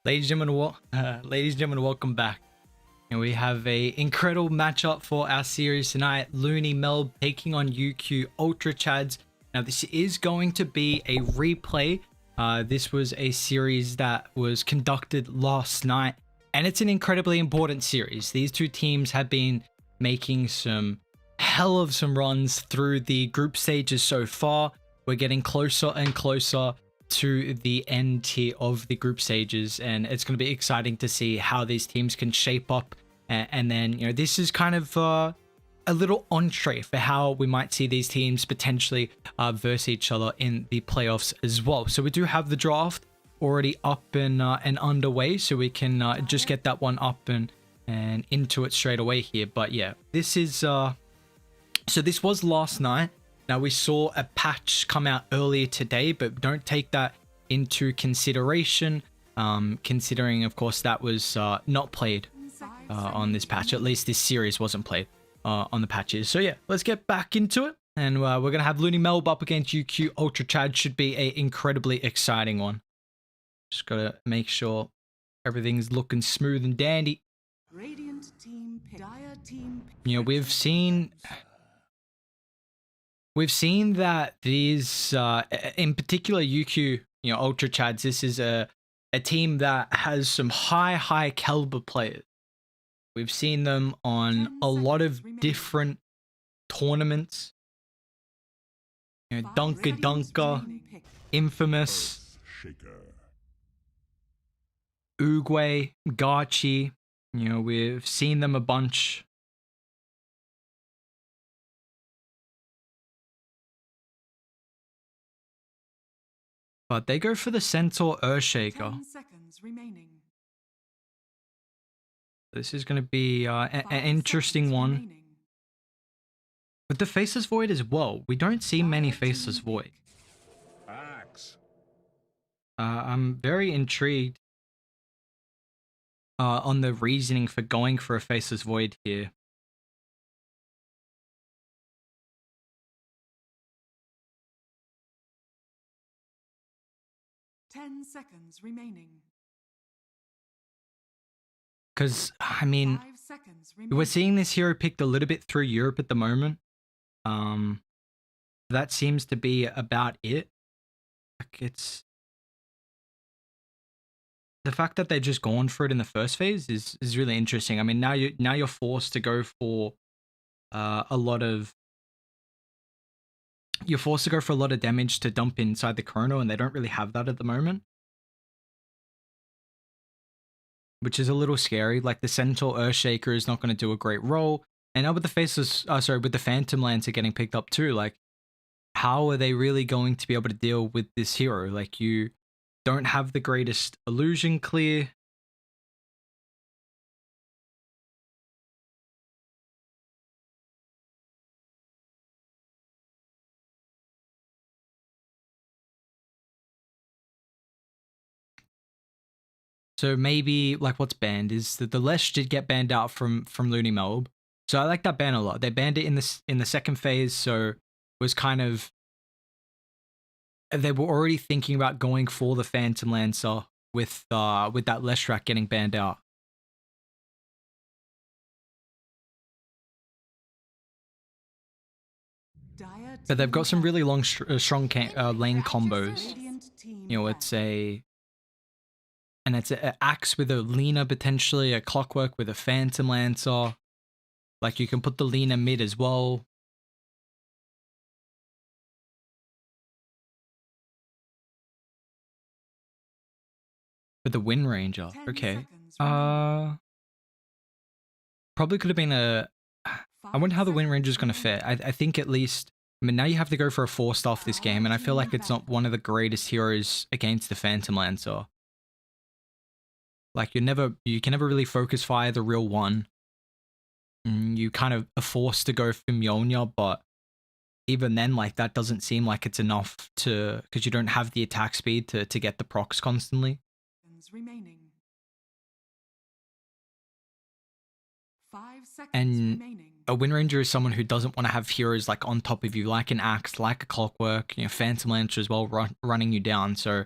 Ladies and gentlemen, welcome back. And we have a incredible matchup for our series tonight. LoonyMelb taking on UQU Ultra Chads. Now this is going to be a replay. This was a series that was conducted last night, and it's an incredibly important series. These two teams have been making some hell of some runs through the group stages so far. We're getting closer and closer to the end here of the group stages, and it's going to be exciting to see how these teams can shape up. And then, you know, this is kind of a little entree for how we might see these teams potentially verse each other in the playoffs as well. So we do have the draft already up and underway, so we can just get that one up and into it straight away here. But yeah, this is so this was last night. Now we saw a patch come out earlier today, but don't take that into consideration, considering of course that was not played on this patch. At least this series wasn't played on the patches. So yeah, let's get back into it, and we're gonna have LoonyMelb up against UQU Ultra Chad. Should be a incredibly exciting one. Just gotta make sure everything's looking smooth and dandy. Radiant team, dire team. You know, we've seen that these, in particular UQU, you know, Ultra Chads, this is a team that has some high caliber players. We've seen them on a lot of different tournaments. You know, Dunker, Infamous, Uguay, Gachi. You know, we've seen them a bunch. But they go for the Centaur Earthshaker. 10 seconds remaining. This is going to be an interesting one. Remaining. With the Faceless Void as well, we don't see many Faceless Void. I'm very intrigued on the reasoning for going for a Faceless Void here. Ten seconds remaining. Because, I mean, 5 seconds remaining. we're seeing this hero picked a little bit through Europe at the moment. That seems to be about it. Like, it's the fact that they've just gone for it in the first phase is really interesting. I mean, now you're forced to go for a lot of damage to dump inside the chrono, and they don't really have that at the moment, which is a little scary. Like, the Centaur Earthshaker is not going to do a great role, and now with the with the Phantom Lancer getting picked up too, like, how are they really going to be able to deal with this hero? Like, you don't have the greatest illusion clear. So maybe, like, what's banned is that the Lesh did get banned out from LoonyMelb. So I like that ban a lot. They banned it in the second phase, so it was kind of, they were already thinking about going for the Phantom Lancer with that Lesh rack getting banned out. Dire But they've team got some really long, strong lane practice. combos. Radiant team You know, it's an Axe with a Lina, potentially a Clockwork with a Phantom Lancer. Like, you can put the Lina mid as well. With the Wind Ranger, 10 okay. seconds remaining. Probably could have been a. I wonder how the Wind Ranger is going to fit. I think at least. I mean, now you have to go for a 4-star for this game, and I feel like it's not one of the greatest heroes against the Phantom Lancer. Like, you can never really focus fire the real one. You kind of are forced to go for Mjolnir, but even then, like, that doesn't seem like it's enough to, because you don't have the attack speed to get the procs constantly. Remaining. 5 seconds And remaining. a Wind Ranger is someone who doesn't want to have heroes like on top of you, like an Axe, like a Clockwork, you know, Phantom Lancer as well, running you down. So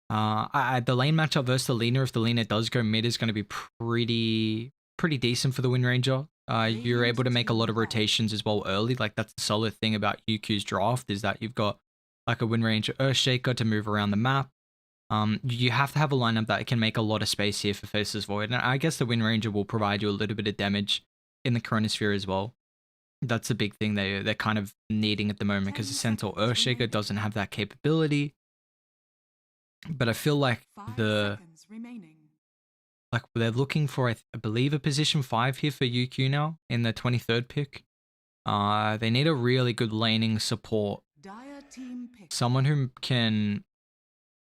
The lane matchup versus the laner, if the laner does go mid, is going to be pretty decent for the Wind Ranger. You're able to make a lot of rotations as well early. Like, that's the solid thing about UQ's draft, is that you've got like a Wind Ranger Earthshaker to move around the map. You have to have a lineup that can make a lot of space here for Faceless Void. And I guess the Wind Ranger will provide you a little bit of damage in the Chronosphere as well. That's a big thing they're kind of needing at the moment, because the Centaur Earthshaker doesn't have that capability. But I feel like 5 seconds remaining. they're looking for, I believe, a position 5 here for UQ now in the 23rd pick. They need a really good laning support. Dire team pick. Someone who can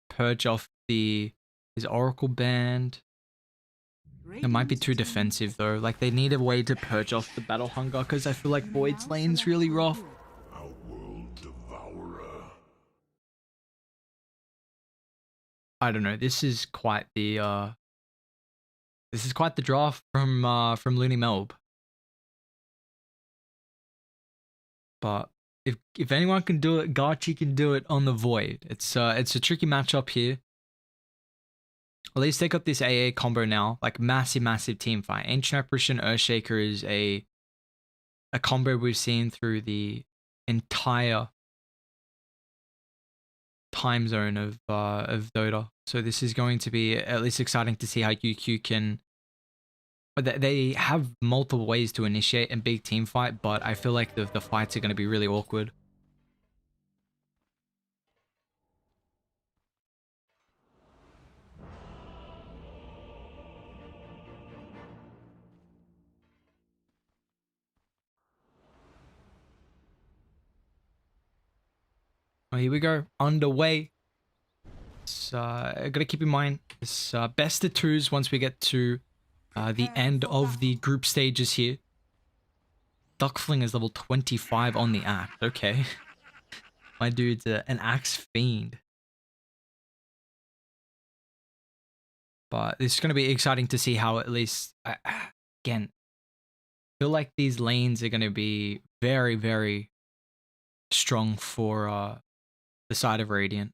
purge off his Oracle Band. It might be too defensive though. Like, they need a way to purge off the Battle Hunger, because I feel like Void's lane's really rough. Our world devourer. I don't know. This is quite the draft from LoonyMelb. But if anyone can do it, Garchi can do it on the Void. It's a tricky matchup here. At least they got this AA combo now, like massive team fight. Ancient Apparition Earthshaker is a combo we've seen through the entire time zone of Dota. So this is going to be at least exciting to see how UQ can. They have multiple ways to initiate a big team fight, but I feel like the fights are going to be really awkward. Well, here we go, underway. So gotta keep in mind, it's best of twos once we get to the end of the group stages here. Duckfling is level 25 on the axe. Okay. My dude's an axe fiend. But this is going to be exciting to see how, at least, again, I feel like these lanes are going to be very strong for the side of Radiant.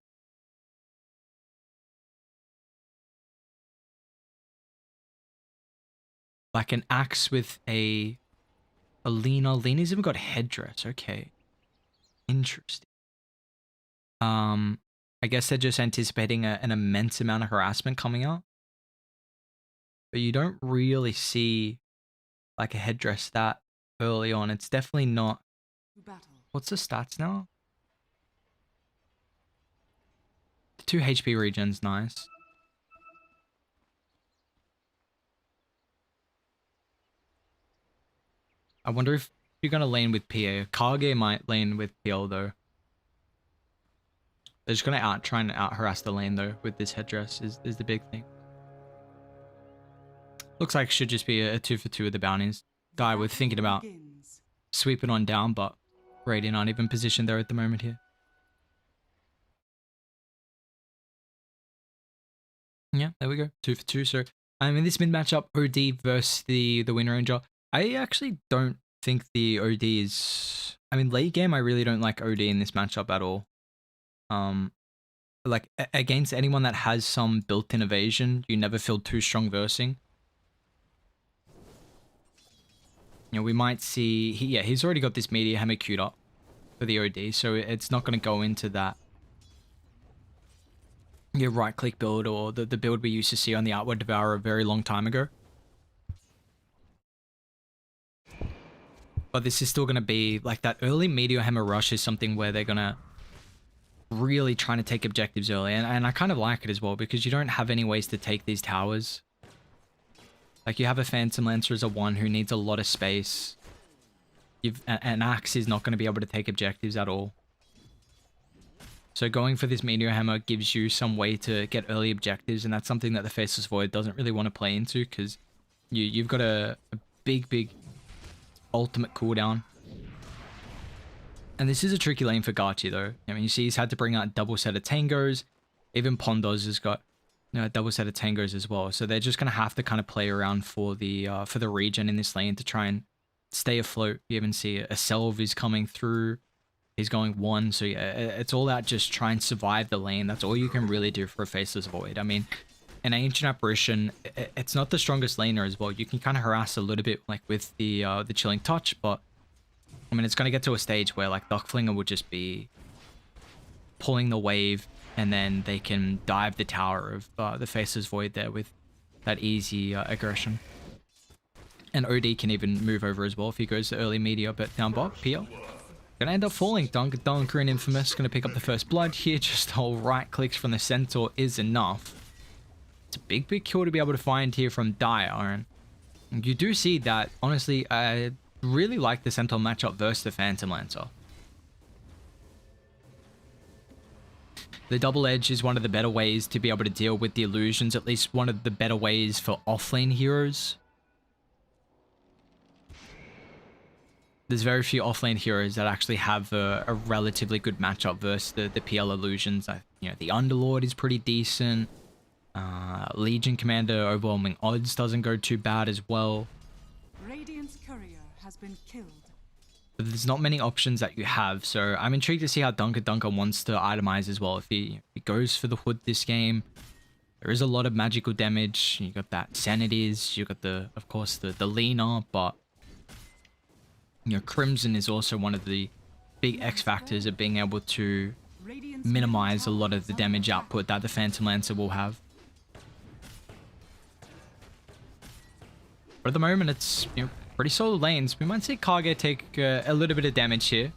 Like an axe with a Lena. Lena's even got headdress. Okay. Interesting. I guess they're just anticipating an immense amount of harassment coming out. But you don't really see like a headdress that early on. It's definitely not. What's the stats now? 2 HP regens, nice. I wonder if you're gonna lane with PA. Kage might lane with PL though. They're just gonna try and out harass the lane though with this headdress is the big thing. Looks like it should just be a 2 for 2 with the bounties. Guy we're thinking about sweeping on down, but Radiant aren't even positioned there at the moment here. Yeah, there we go. 2 for 2. So in this mid matchup, OD versus the Wind Ranger. I actually don't think the OD is. I mean, late game, I really don't like OD in this matchup at all. Like against anyone that has some built-in evasion, you never feel too strong versing. You know, we might see. He's already got this Meteor Hammer queued up for the OD, so it's not going to go into that. Your right-click build or the build we used to see on the Outward Devourer a very long time ago. But this is still going to be like that early Meteor Hammer rush is something where they're going to really trying to take objectives early. And I kind of like it as well because you don't have any ways to take these towers. Like you have a Phantom Lancer as a 1 who needs a lot of space. An Axe is not going to be able to take objectives at all. So going for this Meteor Hammer gives you some way to get early objectives, and that's something that the Faceless Void doesn't really want to play into because you've got a big ultimate cooldown. And this is a tricky lane for Garchi though. I mean, you see he's had to bring out a double set of Tangos. Even Pondos has got a double set of Tangos as well. So they're just going to have to kind of play around for the regen in this lane to try and stay afloat. You even see a Selv is coming through. He's going 1, so yeah, it's all out just try and survive the lane. That's all you can really do for a Faceless Void. I mean, an Ancient Apparition, it's not the strongest laner as well. You can kind of harass a little bit like with the Chilling Touch, but I mean, it's going to get to a stage where like Duckflinger would just be pulling the wave, and then they can dive the tower of the Faceless Void there with that easy aggression. And OD can even move over as well if he goes to early media, but down bot, Pio. Gonna end up falling. Dunker and Infamous gonna pick up the first blood here. Just all right clicks from the Centaur is enough. It's a big kill to be able to find here from Dire. And you do see that, honestly, I really like the Centaur matchup versus the Phantom Lancer. The double edge is one of the better ways to be able to deal with the illusions, at least one of the better ways for offlane heroes. There's very few offlane heroes that actually have a relatively good matchup versus the PL illusions. You know, the Underlord is pretty decent. Legion Commander Overwhelming Odds doesn't go too bad as well. Radiant's courier has been killed. But there's not many options that you have, so I'm intrigued to see how Dunker wants to itemize as well. If he goes for the Hood this game, there is a lot of magical damage. You got that Sanities, you got of course the Lena, but you know, Crimson is also one of the big X factors of being able to minimize a lot of the damage output that the Phantom Lancer will have. But at the moment, it's, you know, pretty solid lanes. We might see Kage take a little bit of damage here.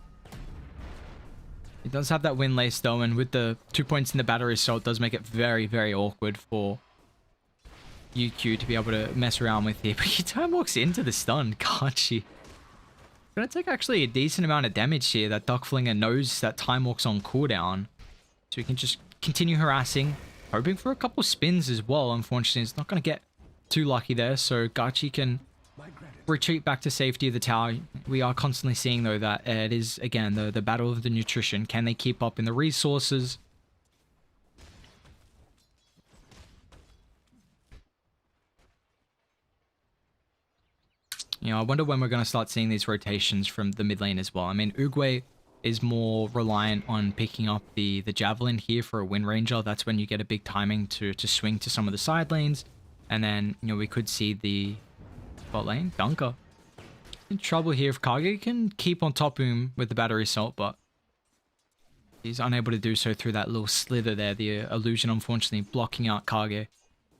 He does have that Wind Lace though, and with the 2 points in the battery assault, does make it very awkward for UQ to be able to mess around with here. But he time walks into the stun, can't you? Gonna take actually a decent amount of damage here. That Duckflinger knows that Time Walk's on cooldown, so he can just continue harassing, hoping for a couple spins as well. Unfortunately, it's not gonna get too lucky there, so Gachi can retreat back to safety of the tower. We are constantly seeing though that it is again the battle of the nutrition. Can they keep up in the resources? You know, I wonder when we're going to start seeing these rotations from the mid lane as well. I mean, Uguay is more reliant on picking up the Javelin here for a Wind Ranger. That's when you get a big timing to swing to some of the side lanes. And then, you know, we could see the bot lane, Dunker. In trouble here if Kage can keep on top of him with the battery assault, but he's unable to do so through that little slither there. The illusion, unfortunately, blocking out Kage.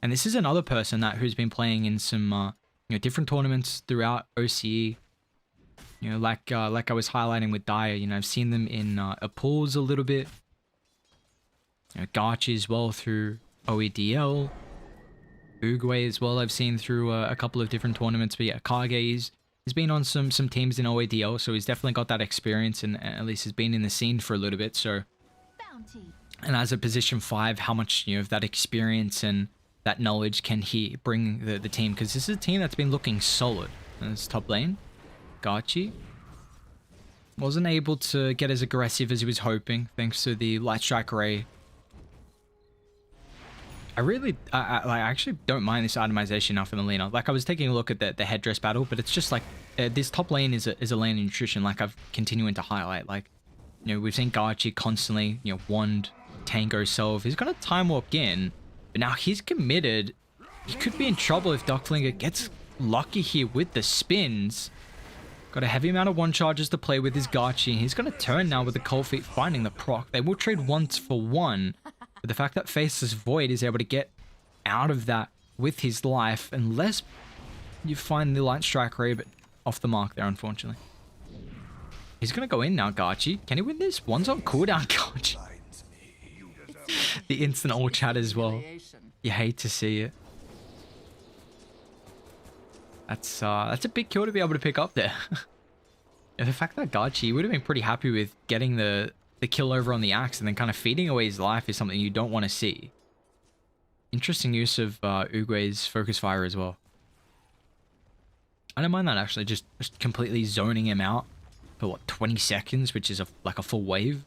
And this is another person who's been playing in some you know, different tournaments throughout OCE. You know, like I was highlighting with Dire, you know, I've seen them in pools a little bit. You know, Gachi as well through OEDL. Uguay as well, I've seen through a couple of different tournaments. But yeah, Kage he's been on some teams in OEDL, so he's definitely got that experience and at least has been in the scene for a little bit. So, and as a position 5, how much, you know, of that experience and that knowledge can he bring the team? Because this is a team that's been looking solid. And it's top lane. Gachi wasn't able to get as aggressive as he was hoping, thanks to the Light Strike Ray. I actually don't mind this itemization now for the Lena. Like, I was taking a look at the headdress battle, but it's just like this top lane is a lane of nutrition. Like I've continuing to highlight. Like, you know, we've seen Gachi constantly, you know, wand, tango, solve. He's gonna time walk in. But now he's committed. He could be in trouble if Duckflinger gets lucky here with the spins. Got a heavy amount of one charges to play with his Gachi. He's going to turn now with the Cold Feet finding the proc. They will trade 1-for-1. But the fact that Faceless Void is able to get out of that with his life, unless you find the Light Strike Ray, but off the mark there, unfortunately. He's going to go in now, Gachi. Can he win this? One's on cooldown, Gachi. The instant all chat as well. You hate to see it. That's a big kill to be able to pick up there. And the fact that Gachi would have been pretty happy with getting the kill over on the axe and then kind of feeding away his life is something you don't want to see. Interesting use of Uguay's Focus Fire as well. I don't mind that actually, just completely zoning him out for what, 20 seconds, which is like a full wave.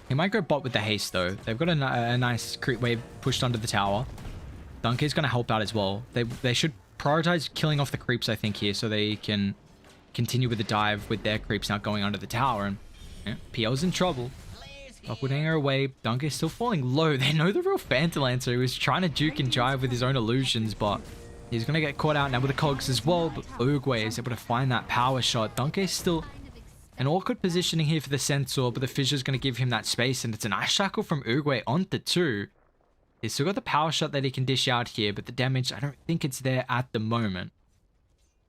He might go bot with the haste though. They've got a nice creep wave pushed under the tower. Dunker's going to help out as well. They should prioritize killing off the creeps, I think, here, so they can continue with the dive with their creeps now going under the tower. And yeah, PL's in trouble. Doppelganger away. Dunk is still falling low. They know the real Phantom Lancer. He was trying to juke and jive with his own illusions, but he's going to get caught out now with the cogs as well. But Uruguay is able to find that power shot. Dunk is still an awkward positioning here for the Censor, but the Fissure is going to give him that space, and it's an Ice Shackle from Uruguay onto 2. He's still got the power shot that he can dish out here, but the damage, I don't think it's there at the moment.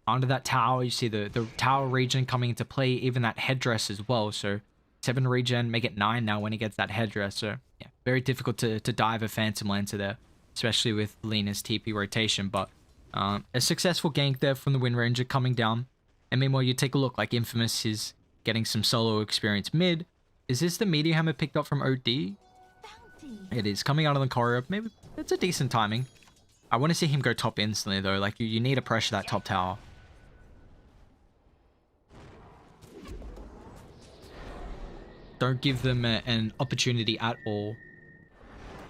Under that tower, you see the tower regen coming into play, even that headdress as well, so 7 regen, make it 9 now when he gets that headdress. So yeah, very difficult to dive a Phantom Lancer there, especially with Lena's TP rotation. But a successful gank there from the Wind Ranger coming down. And meanwhile, you take a look, like Infamous is getting some solo experience mid. Is this the Meteor Hammer picked up from OD? It is coming out on the corridor. Maybe it's a decent timing. I want to see him go top instantly though. Like you need to pressure that top tower. Don't give them an opportunity at all.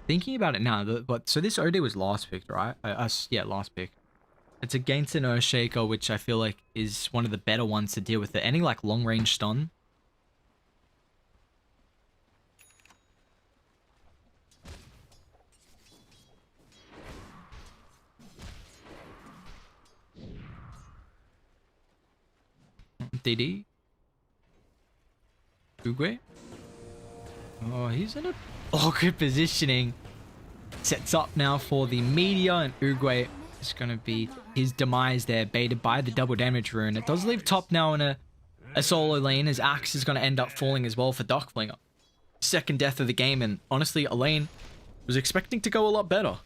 Thinking about it now, so this OD was last pick, right? Yeah, last pick. It's against an Earthshaker, which I feel like is one of the better ones to deal with. Any like long range stun. DD. Uruguay. Oh, he's in a awkward positioning. Sets up now for the Meteor, and Uruguay is going to be his demise there, baited by the double damage rune. It does leave top now in a solo lane. His axe is going to end up falling as well for Dockflinger. Second death of the game, and honestly, a lane was expecting to go a lot better.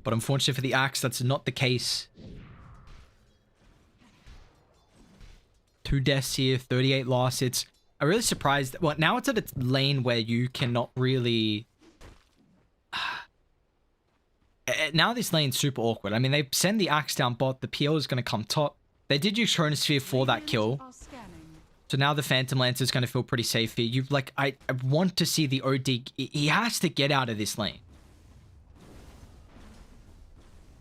But unfortunately for the axe, that's not the case. 2 deaths here, 38 loss. I'm really surprised. Well, now it's at its lane where you cannot really... Now this lane's super awkward. I mean, they send the axe down bot. The PO is going to come top. They did use Chronosphere for that kill. So now the Phantom Lancer is going to feel pretty safe here. I want to see the OD. He has to get out of this lane.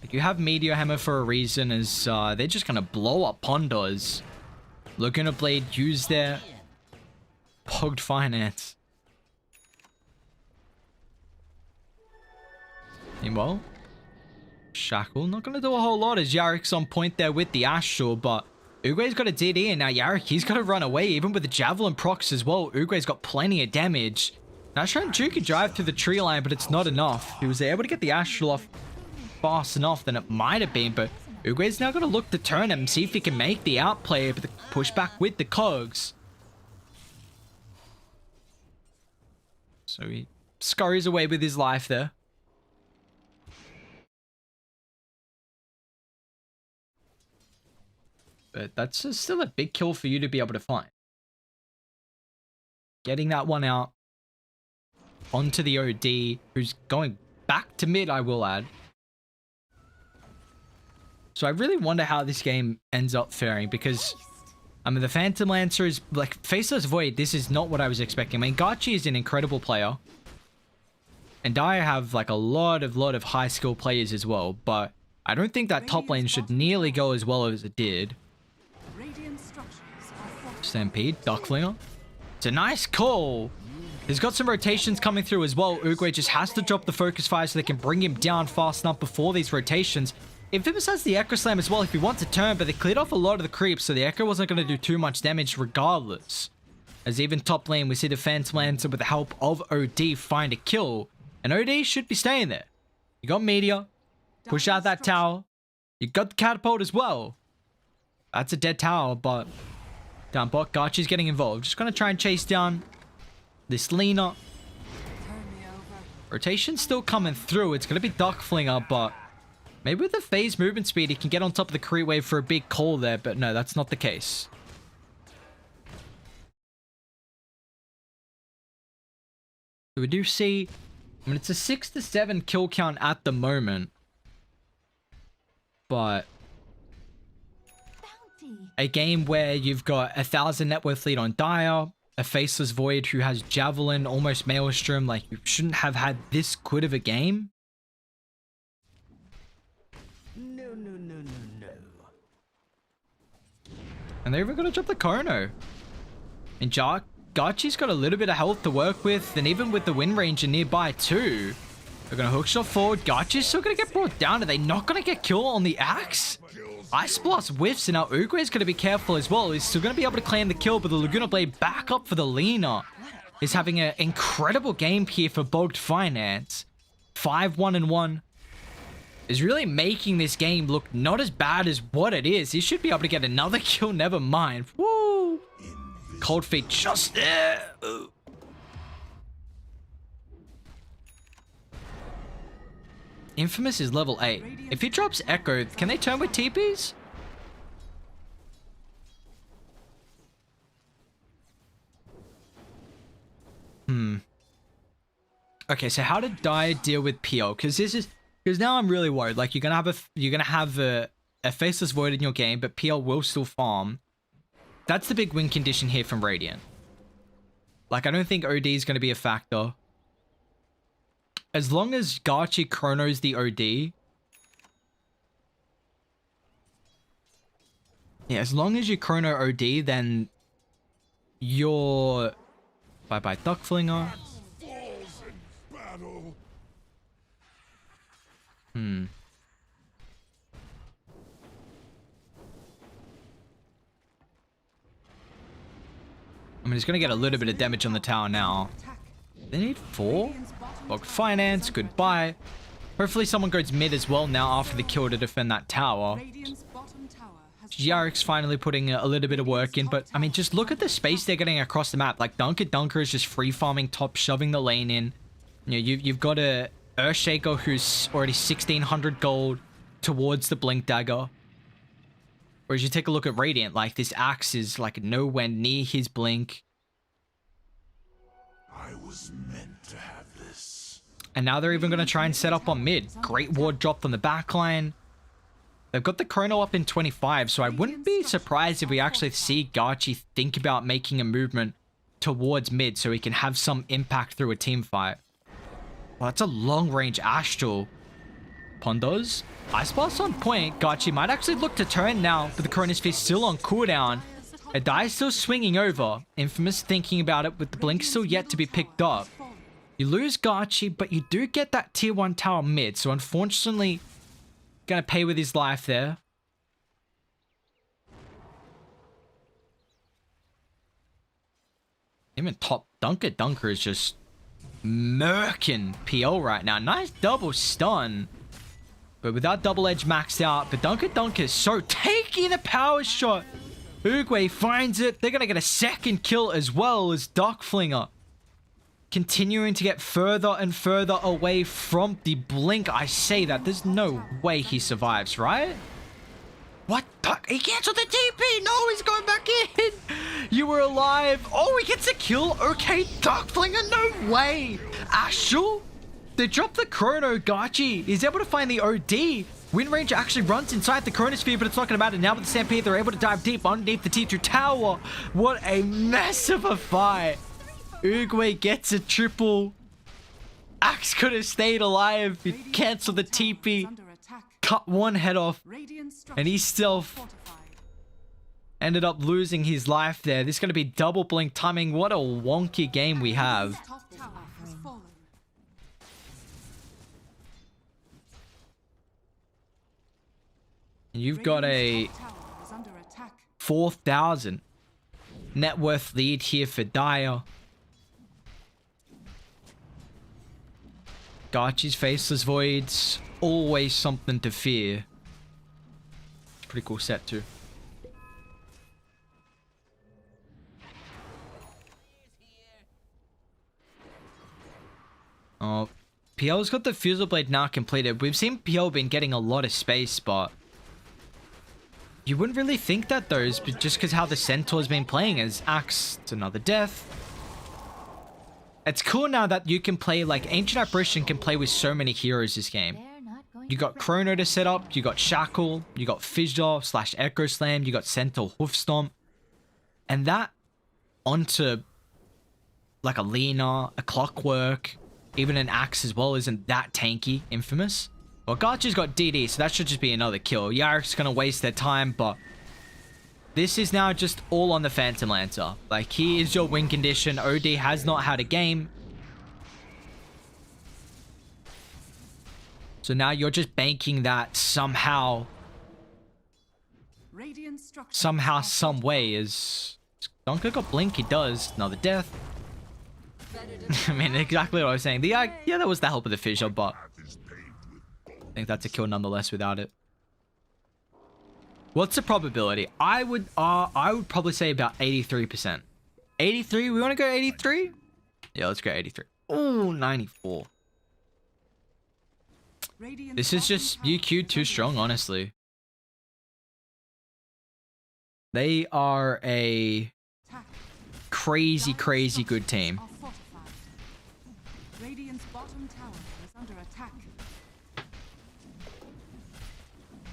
Like, you have Meteor Hammer for a reason, as they're just going to blow up Pondos. Laguna Blade used their Pogged Finance. Meanwhile, Shackle not going to do a whole lot as Yarrick's on point there with the Astral, but Uruguay's got a DD, and now Yarrick, he's got to run away, even with the Javelin procs as well. Uruguay's got plenty of damage. Now trying to juke a drive through the tree line, but it's not enough. He was able to get the Astral off fast enough than it might have been, but Uruguay's now going to look to turn him, see if he can make the outplay, but the pushback with the cogs. So he scurries away with his life there. But that's still a big kill for you to be able to find. Getting that one out onto the OD, who's going back to mid, I will add. So I really wonder how this game ends up faring, because I mean, the Phantom Lancer is like Faceless Void. This is not what I was expecting. I mean, Gachi is an incredible player, and Dire have like a lot of high skill players as well, but I don't think that top lane should nearly go as well as it did. Stampede, Ducklinger. It's a nice call. He's got some rotations coming through as well. Uruguay just has to drop the focus fire so they can bring him down fast enough before these rotations. Infamous has the Echo Slam as well if he wants to turn, but they cleared off a lot of the creeps, so the Echo wasn't going to do too much damage regardless. As even top lane, we see the Phantom Lancer with the help of OD find a kill, and OD should be staying there. You got Meteor, push out that tower. You got the Catapult as well. That's a dead tower, but down bot, Gachi's getting involved. Just going to try and chase down this Lena. Rotation's still coming through. It's going to be Duckflinger, but maybe with the phase movement speed, he can get on top of the creep wave for a big call there, but no, that's not the case. So we do see, I mean, it's a 6 to 7 kill count at the moment, but a game where you've got 1,000 net worth lead on Dire, a Faceless Void who has Javelin, almost Maelstrom, like you shouldn't have had this good of a game. No, no, no, no, no. And they're even going to drop the Chrono. And Gachi's got a little bit of health to work with. And even with the Wind Ranger nearby too. They're going to hookshot forward. Gachi's still going to get brought down. Are they not going to get killed on the axe? Ice Blast whiffs, and now Uguay is going to be careful as well. He's still going to be able to claim the kill, but the Laguna Blade back up for the Lina. Is having an incredible game here for Bogged Finance. 5-1-1. Is really making this game look not as bad as what it is. He should be able to get another kill, never mind. Woo! Cold Feet just there. Ooh. Infamous is level 8. If he drops Echo, can they turn with TPs? Okay, so how did Dyer deal with PL? Because now I'm really worried. Like you're gonna have a Faceless Void in your game, but PL will still farm. That's the big win condition here from Radiant. Like I don't think OD is gonna be a factor. As long as Gachi chronos the OD. Yeah, as long as you chrono OD, then you're... Bye-bye, Duck Flinger. I mean, he's going to get a little bit of damage on the tower now. They need 4? Bogged Finance, goodbye. Hopefully someone goes mid as well now after the kill to defend that tower. Yarrick's finally putting a little bit of work in, but I mean, just look at the space they're getting across the map. Like Dunker is just free farming top, shoving the lane in. You know, you've got a Earthshaker who's already 1600 gold towards the Blink Dagger. Whereas you take a look at Radiant, like this axe is like nowhere near his Blink. I was meant to have this. And now they're even going to try and set up on mid. Great ward dropped on the backline. They've got the Chrono up in 25, so I wouldn't be surprised if we actually see Gachi think about making a movement towards mid so he can have some impact through a team fight. Well, that's a long-range Astral. Pondos. Ice Blast on point. Gachi might actually look to turn now, but the Chronosphere still on cooldown. Adai's still swinging over. Infamous thinking about it with the Blink still yet to be picked up. You lose Gachi, but you do get that tier 1 tower mid, so unfortunately... Gonna pay with his life there. Even top Dunker is just murking PL right now. Nice double stun. But without double edge maxed out. But Dunker is so taking the power shot. Uguay finds it. They're gonna get a second kill as well as Dark Flinger. Continuing to get further and further away from the Blink. I say that. There's no way he survives, right? What the? He cancelled the TP! No, he's going back in! You were alive! Oh, he gets a kill! Okay, Dark Flinger, no way! Ashul? They dropped the Chrono. Gachi is able to find the OD. Wind Ranger actually runs inside the Chronosphere, but it's not going to matter. Now with the Stampede, they're able to dive deep underneath the T2 tower. What a mess of a fight! Uguay gets a triple. Axe could have stayed alive. He cancelled the TP. Cut one head off. And he still ended up losing his life there. This is going to be double Blink timing. What a wonky game we have. And you've got a 4,000 net worth lead here for Dyer. Gachi's Faceless Voids, always something to fear. Pretty cool set too. Oh, PL's got the Fusel Blade now completed. We've seen PL been getting a lot of space, but you wouldn't really think that though, just because how the Centaur's been playing as Axe. It's another death. It's cool now that you can play, like, Ancient Apparition can play with so many heroes this game. You got Chrono to set up, you got Shackle, you got Fissure / Echo Slam, you got Centaur Hoof Stomp. And that onto, like, a Lina, a Clockwork, even an Axe as well isn't that tanky, Infamous. Well, Garchi's got DD, so that should just be another kill. Yarik's gonna waste their time, but this is now just all on the Phantom Lancer. Like, he is your win condition. OD has not had a game. So now you're just banking that somehow, some way is... Donker got blink, he does. Another death. I mean, exactly what I was saying. Yeah, that was the help of the fissure, but I think that's a kill nonetheless without it. What's the probability? I would probably say about 83%. 83? We want to go 83? Yeah, let's go 83. Oh, 94. This is just UQ too strong, honestly. They are a crazy, crazy good team.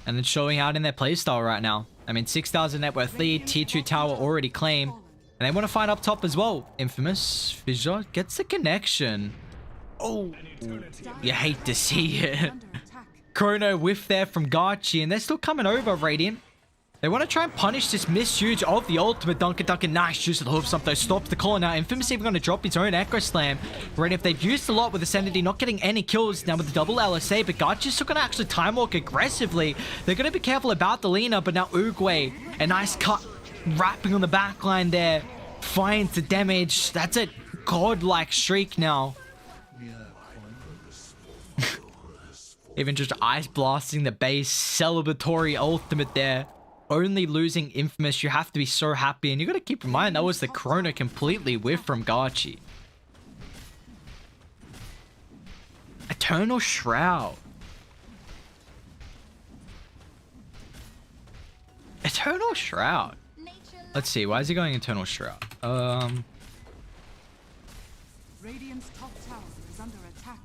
And it's showing out in their playstyle right now. I mean, 6,000 net worth lead, tier 2 tower already claimed. And they want to find up top as well. Infamous Fissure gets the connection. Oh, you hate to see it. Chrono whiff there from Garchi, and they're still coming over, Radiant. They want to try and punish this misuse of the ultimate. Dunker. Nice use of the hoof stomp though. Stops the call. Now Infamous even going to drop his own Echo Slam. Radiant, if they've used a lot with Ascendity, not getting any kills. Now with the double LSA, but Garchi's still going to actually time walk aggressively. They're going to be careful about the Lina, but now Uguay, a nice cut wrapping on the backline there. Finds the damage. That's a godlike streak now. Even just ice blasting the base, celebratory ultimate there. Only losing Infamous, you have to be so happy. And you got to keep in mind, that was the Chrono completely whiff from Garchi. Eternal Shroud. Eternal Shroud. Let's see, why is he going Eternal Shroud? Radiant's top tower is under attack.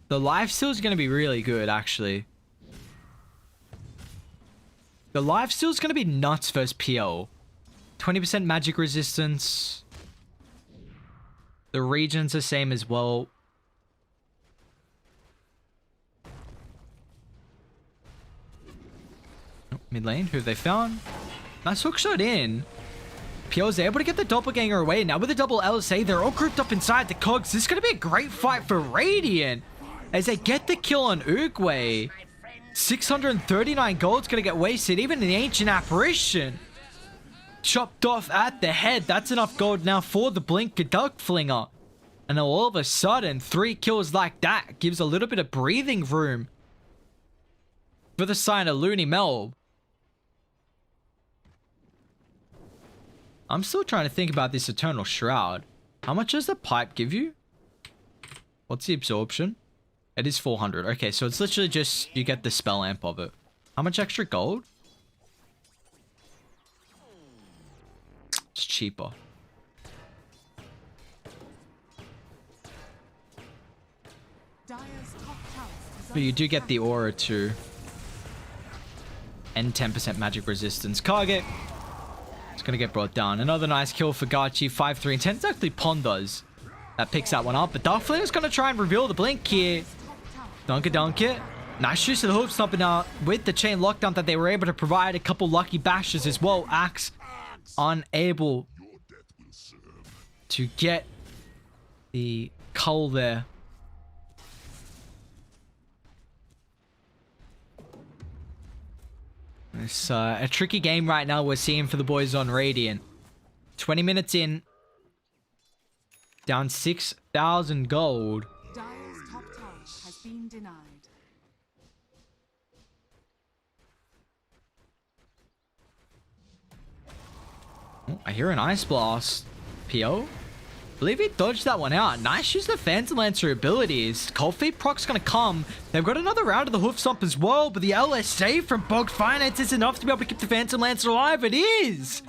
The lifesteal is going to be really good, actually. The lifesteal is going to be nuts versus PL. 20% magic resistance. The region's the same as well. Oh, mid lane, who have they found? Nice hook shot in. PL's able to get the doppelganger away. Now with the double LSA, they're all grouped up inside the cogs. This is going to be a great fight for Radiant as they get the kill on Uguay. 639 gold's going to get wasted. Even in the Ancient Apparition chopped off at the head. That's enough gold now for the Blink Duck Flinger. And all of a sudden, 3 kills like that gives a little bit of breathing room for the side of LoonyMelb. I'm still trying to think about this Eternal Shroud. How much does the pipe give you? What's the absorption? It is 400. Okay, so it's literally just you get the spell amp of it. How much extra gold? It's cheaper. But you do get the aura too. And 10% magic resistance. Kage. It's going to get brought down. Another nice kill for Garchi. 5-3 and 10. It's actually Pondo's that picks that one up. But Darkflare's going to try and reveal the blink here. Dunk it. Nice use of the hoof stomp now with the chain lockdown that they were able to provide. A couple lucky bashes as well. Axe unable to get the cull there. It's a tricky game right now we're seeing for the boys on Radiant. 20 minutes in. Down 6,000 gold. Dire's top tower has been denied. Oh, I hear an Ice Blast. PO? I believe he dodged that one out. Nice use of the Phantom Lancer abilities. Cold Feet proc's gonna come. They've got another round of the Hoof Stomp as well, but the LSA from Bog Finance is enough to be able to keep the Phantom Lancer alive. It is!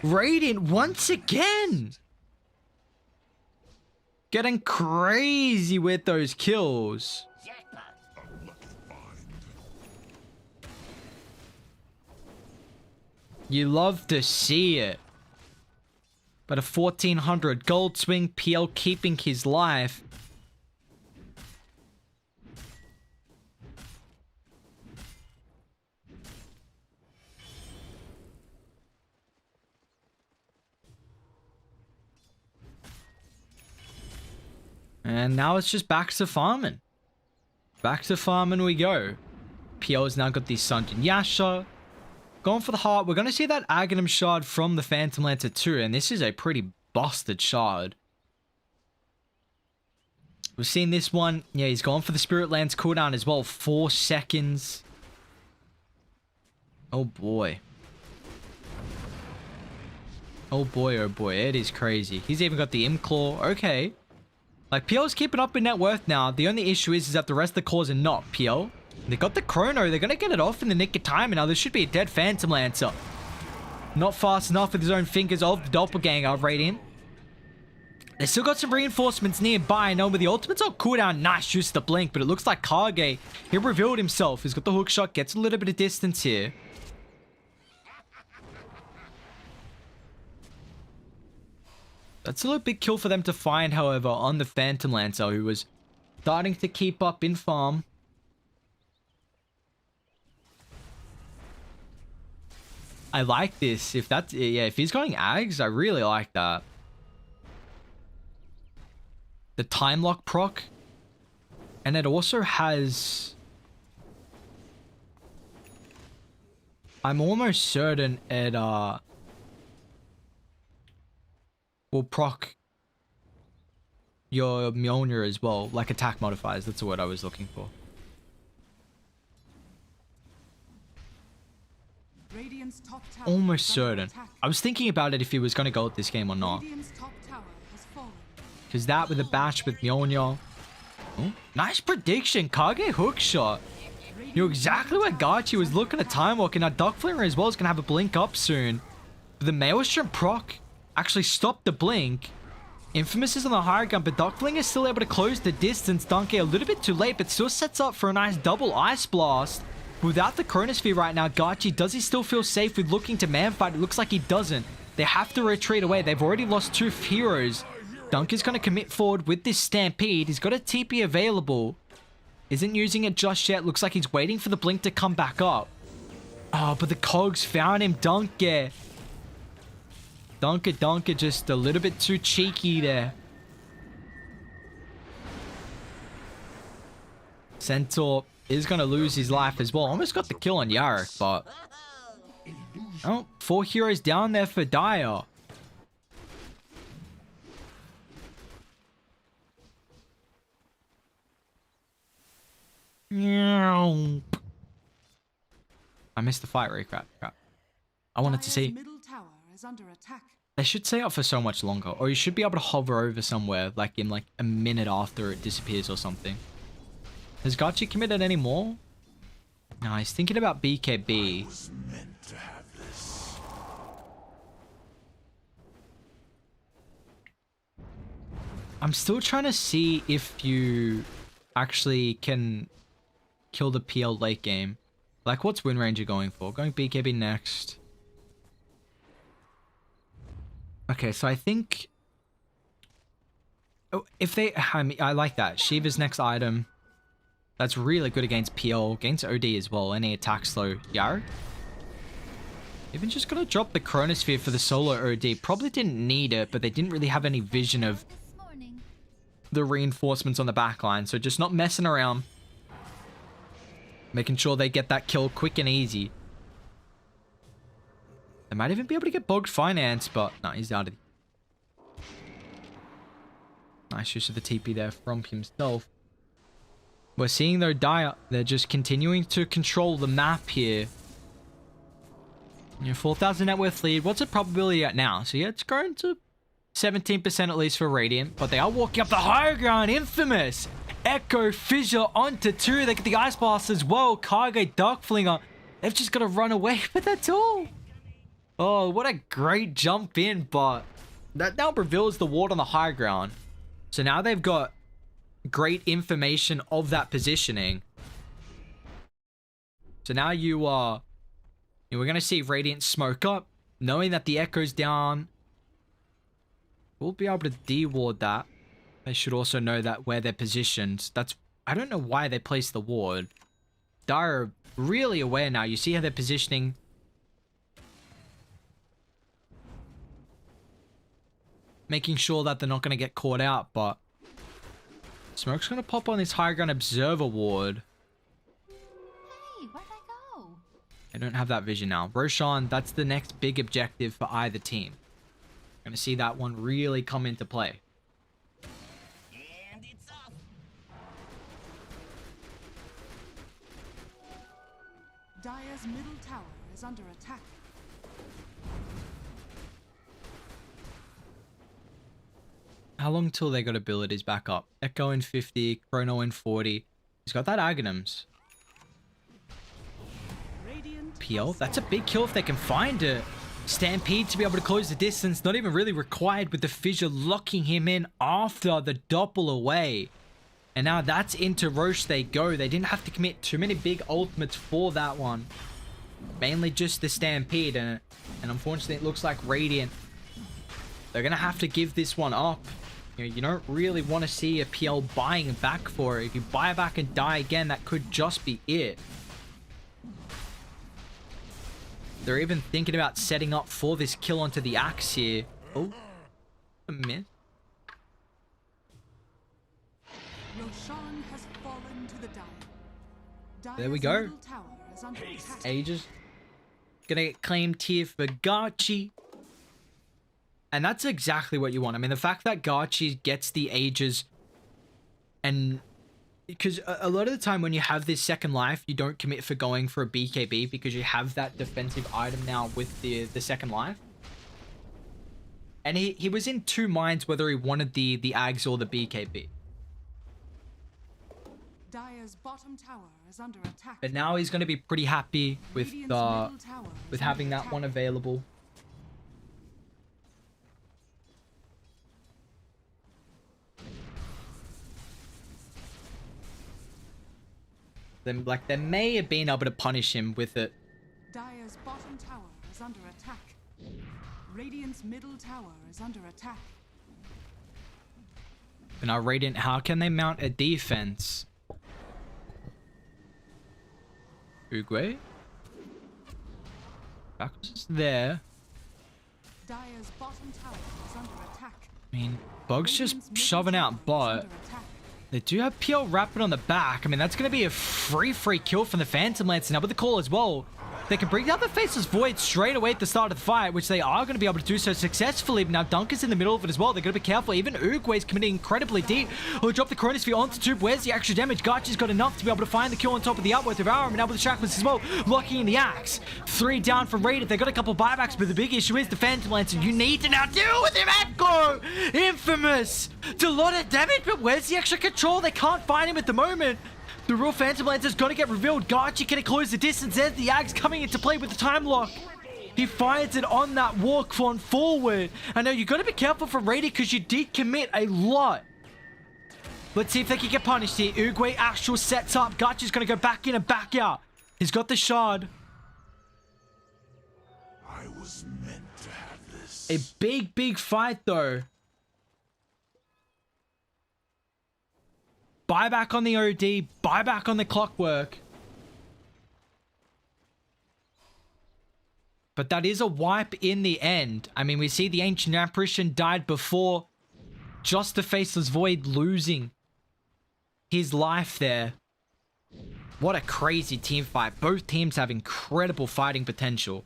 Radiant once again! Getting crazy with those kills. You love to see it. But a 1,400 gold swing, PL keeping his life. And now it's just back to farming. Back to farming we go. PL's now got the Sunken Yasha. Going for the heart. We're going to see that Aghanim shard from the Phantom Lancer too. And this is a pretty busted shard. We've seen this one. Yeah, he's gone for the Spirit Lance cooldown as well. 4 seconds. Oh boy. Oh boy, oh boy. It is crazy. He's even got the Imclaw. Okay. Like, PL's keeping up in net worth now. The only issue is that the rest of the cores are not. PL, they got the Chrono. They're going to get it off in the nick of time. And now there should be a dead Phantom Lancer. Not fast enough with his own fingers of the Doppelganger Radiant. They still got some reinforcements nearby. No, but the ultimate's on cooldown. Nice use of the blink. But it looks like Kage, he revealed himself. He's got the hook shot. Gets a little bit of distance here. That's a little big kill for them to find, however, on the Phantom Lancer, who was starting to keep up in farm. I like this. If that's, yeah, if he's going Ags, I really like that. The time lock proc. And it also has... I'm almost certain it, will proc your Mjolnir as well, like attack modifiers. That's the word I was looking for. Radiant's top tower Almost is under certain. attack. I was thinking about it if he was going to go with this game or not. Radiant's top tower has fallen. Because that with a bash with Mjolnir. Oh, nice prediction. Kage hook shot. Knew exactly where Gachi was looking at time walk. And now Duck Flinger as well is going to have a blink up soon. But the Maelstrom proc actually stopped the blink. Infamous is on the higher gun, but Duckling is still able to close the distance. Donkey a little bit too late, but still sets up for a nice double Ice Blast. Without the Chronosphere right now, Gachi, does he still feel safe with looking to man-fight? It looks like he doesn't. They have to retreat away. They've already lost 2 heroes. Dunk is going to commit forward with this Stampede. He's got a TP available. Isn't using it just yet. Looks like he's waiting for the blink to come back up. Oh, but the Cogs found him. Donkey. Donkey just a little bit too cheeky there. Centaur is going to lose his life as well. Almost got the kill on Yarrick, but... Oh, 4 heroes down there for Dire. I missed the fight rate. Crap. I wanted to see... Middle tower is under attack. They should stay up for so much longer. Or you should be able to hover over somewhere, like in like a minute after it disappears or something. Has Gachi committed any more? No, he's thinking about BKB. Was meant to have this. I'm still trying to see if you actually can kill the PL late game. Like, what's win range you're going for? Going BKB next. Okay, so I think... Oh, if they... I mean, I like that. Shiva's next item. That's really good against PL. Against OD as well. Any attack slow. Yarrow? Even just gonna drop the Chronosphere for the solo OD. Probably didn't need it, but they didn't really have any vision of the reinforcements on the backline. So just not messing around. Making sure they get that kill quick and easy. They might even be able to get Bogged Finance, but no, he's out of it. Nice use of the TP there from himself. We're seeing though Dire, they're just continuing to control the map here. 4,000 net worth lead. What's the probability at now? So yeah, it's grown to 17% at least for Radiant, but they are walking up the higher ground. Infamous! Echo, Fissure onto 2. They get the Ice Blast as well. Kage, Darkflinger. They've just got to run away, but that's all. Oh, what a great jump in, but that now reveals the ward on the high ground. So now they've got great information of that positioning. So now you are... we're going to see Radiant smoke up, knowing that the Echo's down. We'll be able to de-ward that. They should also know that where they're positioned. That's... I don't know why they placed the ward. Dire really aware now. You see how they're positioning... making sure that they're not going to get caught out, but Smoke's gonna pop on this high ground observer ward. Hey, where'd I go? I don't have that vision now. Roshan, that's the next big objective for either team. Gonna see that one really come into play. And it's off. Dire's middle tower is under attack. How long till they got abilities back up? Echo in 50, Chrono in 40. He's got that Aghanims. Radiant PL, that's a big kill if they can find it. Stampede to be able to close the distance, not even really required with the fissure locking him in after the doppel away. And now that's into Roche they go. They didn't have to commit too many big ultimates for that one. Mainly just the Stampede, and unfortunately it looks like Radiant, they're going to have to give this one up. You don't really want to see a PL buying back for it. If you buy back and die again, that could just be it. They're even thinking about setting up for this kill onto the axe here. Oh, a miss. Roshan has fallen to the Dire. There we Dire's go. middle tower is under attack. Ages. Gonna get claimed here for Garchi. And that's exactly what you want. I mean, the fact that Garchi gets the Ages, and because a lot of the time when you have this second life, you don't commit for going for a BKB because you have that defensive item now with the second life. And he was in two minds whether he wanted the Ags or the BKB. Dire's bottom tower is under attack. But now he's going to be pretty happy with Radiant's middle tower is having under that attack. one available. Then, like, they may have been able to punish him with it. Dire's bottom tower is under attack. Radiant's middle tower is under attack. But now Radiant, how can they mount a defense? Uguay? Backwards there. Dire's bottom tower is under attack. I mean, Bug's just Radiant's middle shoving tower out is bot. under attack. They do have PL Rapid on the back. I mean, that's going to be a free kill from the Phantom Lancer now with the call as well. They can bring down the Faceless Void straight away at the start of the fight, which they are going to be able to do so successfully. But now Dunker's in the middle of it as well. They're going to be careful. Even Uguay's committing incredibly deep. He'll drop the Chronosphere onto Tube. Where's the extra damage? Garchi's got enough to be able to find the kill on top of the Outworth of Aram, and now with the Shackles as well, locking in the Axe. 3 down from Radiant. They got a couple buybacks, but the big issue is the Phantom Lancer. You need to now deal with him, Echo! Infamous! Do a lot of damage, but where's the extra control? They can't find him at the moment. The real Phantom Lancer's got to get revealed. Garchi can close the distance. There's the Ags coming into play with the time lock. He fires it on that walk on forward. I know you got to be careful from Radiant because you did commit a lot. Let's see if they can get punished here. Uguay actual sets up. Garchi's going to go back in and back out. He's got the shard. I was meant to have this. A big fight though. Buyback on the OD, buyback on the Clockwork. But that is a wipe in the end. I mean, we see the Ancient Apparition died before. Just the Faceless Void losing his life there. What a crazy team fight. Both teams have incredible fighting potential.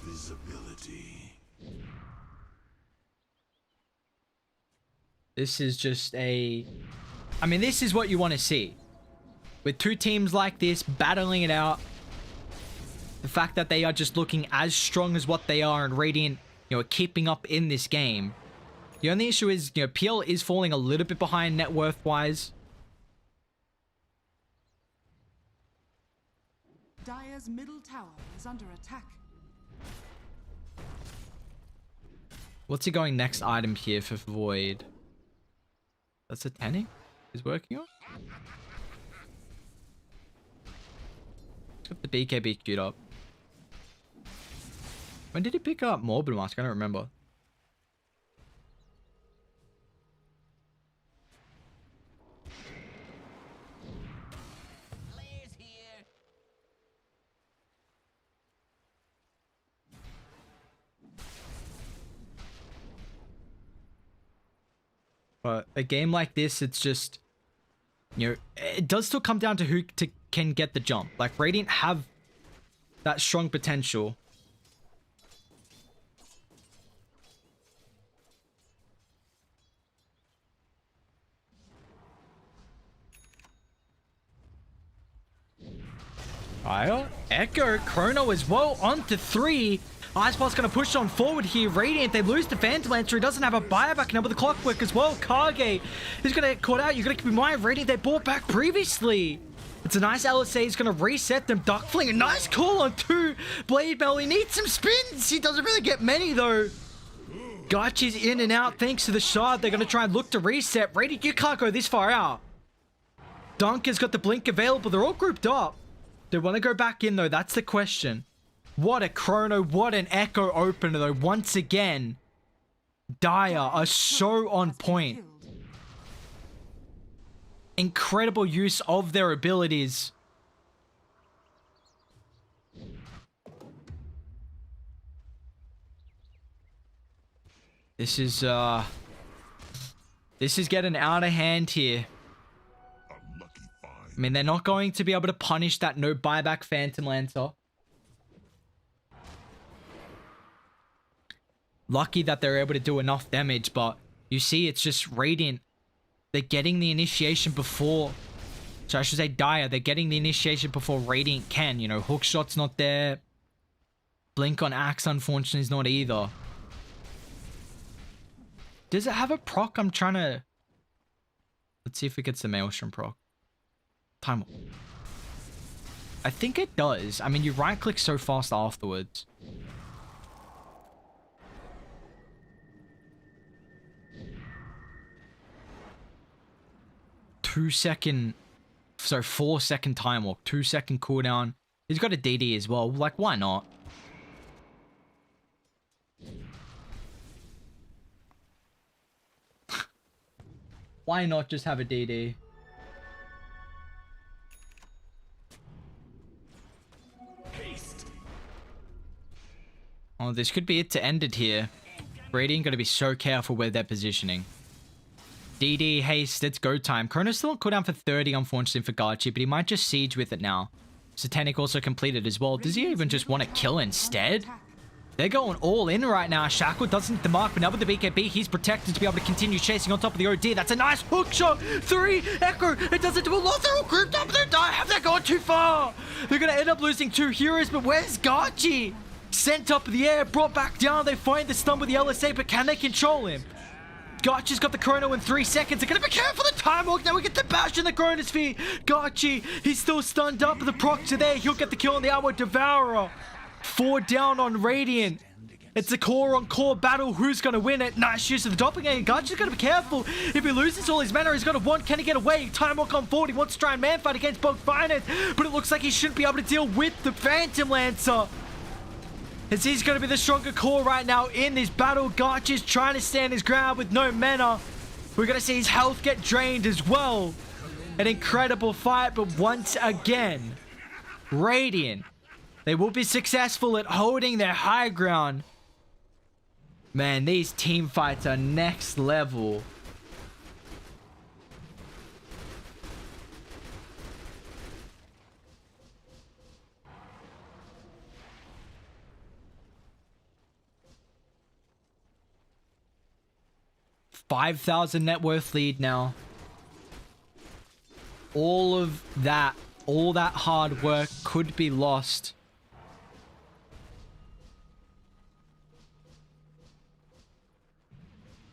Invisibility. This is just a... I mean, this is what you want to see. With two teams like this, battling it out. The fact that they are just looking as strong as what they are, and Radiant, you know, keeping up in this game. The only issue is, you know, PL is falling a little bit behind net worth-wise. Dire's middle tower is under attack. What's he going next item here for Void? That's a Tanning he's working on? Got the BKB queued up. When did he pick up Morbid Mask? I don't remember. Players here. But a game like this, it's just, you know, it does still come down to who can get the jump. Like, Radiant have that strong potential. Fire. Echo, Chrono as well, on to 3. Iceball's going to push on forward here. Radiant, they lose to Phantom Lancer. He doesn't have a buyback now with the clockwork as well. Kage, he's going to get caught out. You're going to keep in mind, Radiant, they bought back previously. It's a nice LSA. He's going to reset them. Duck Fling, a nice call on 2. Blade Bell, he needs some spins. He doesn't really get many, though. Gachi's in and out thanks to the shard. They're going to try and look to reset. Radiant, you can't go this far out. Dunk has got the blink available. They're all grouped up. They want to go back in, though. That's the question. What a Chrono. What an Echo opener, though. Once again, Dire are so on point. Incredible use of their abilities. This is getting out of hand here. I mean, they're not going to be able to punish that no buyback Phantom Lancer. Lucky that they're able to do enough damage, but you see, it's just Radiant. They're getting the initiation before... So I should say Dire. They're getting the initiation before Radiant can. You know, Hookshot's not there. Blink on Axe, unfortunately, is not either. Does it have a proc? I'm trying to... Let's see if it gets the Maelstrom proc. Time. I think it does. I mean, you right-click so fast afterwards. So 4-second time walk, 2-second cooldown. He's got a DD as well. Like, why not? Why not just have a DD? Oh, this could be it to end it here. Radiant going to be so careful with their positioning. DD, haste, it's go time. Chrono's still on cooldown for 30, unfortunately, for Gachi, but he might just siege with it now. Satanic also completed as well. Does he even just want to kill instead? They're going all in right now. Shackle doesn't hit the mark, but now with the BKB, he's protected to be able to continue chasing on top of the OD. That's a nice hook shot. 3, Echo, it doesn't do a lot. They're all grouped up, they die. Have they gone too far? They're going to end up losing 2 heroes, but where's Gachi? Sent up in the air, brought back down. They find the stun with the LSA, but can they control him? Gachi's got the Chrono in 3 seconds. They're going to be careful the time walk. Now we get the bash in the Chronosphere. Gachi, he's still stunned up. The procs are there. He'll get the kill on the Armor Devourer. 4 down on Radiant. It's a core-on-core battle. Who's going to win it? Nice use of the doppelganger. Gachi's got to be careful. If he loses all his mana, he's got a 1. Can he get away? Time walk on forward. He wants to try and man-fight against Bug Finance, but it looks like he shouldn't be able to deal with the Phantom Lancer. As he's going to be the stronger core right now in this battle. Gachi's trying to stand his ground with no mana. We're going to see his health get drained as well. An incredible fight, but once again, Radiant, they will be successful at holding their high ground. Man, these team fights are next level. $5,000 net worth lead now. All that hard work could be lost.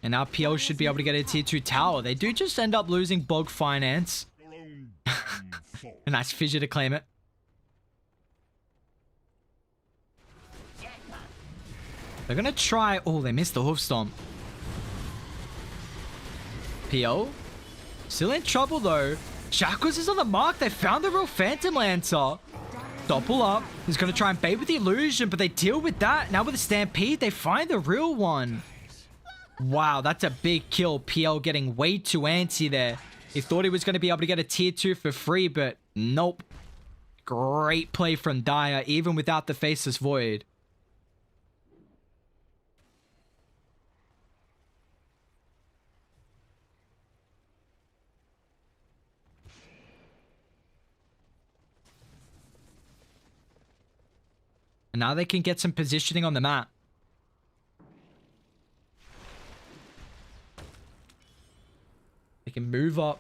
And now PL should be able to get a tier 2 tower. They do just end up losing Bog Finance. A nice fissure to claim it. They're gonna try... Oh, they missed the hoof stomp. PL still in trouble though. Shackles is on the mark. They found the real Phantom Lancer. Doppel up. He's going to try and bait with the illusion, but they deal with that. Now with the Stampede, they find the real one. Wow, that's a big kill. PL getting way too antsy there. He thought he was going to be able to get a tier 2 for free, but nope. Great play from Dire, even without the Faceless Void. And now they can get some positioning on the map. They can move up,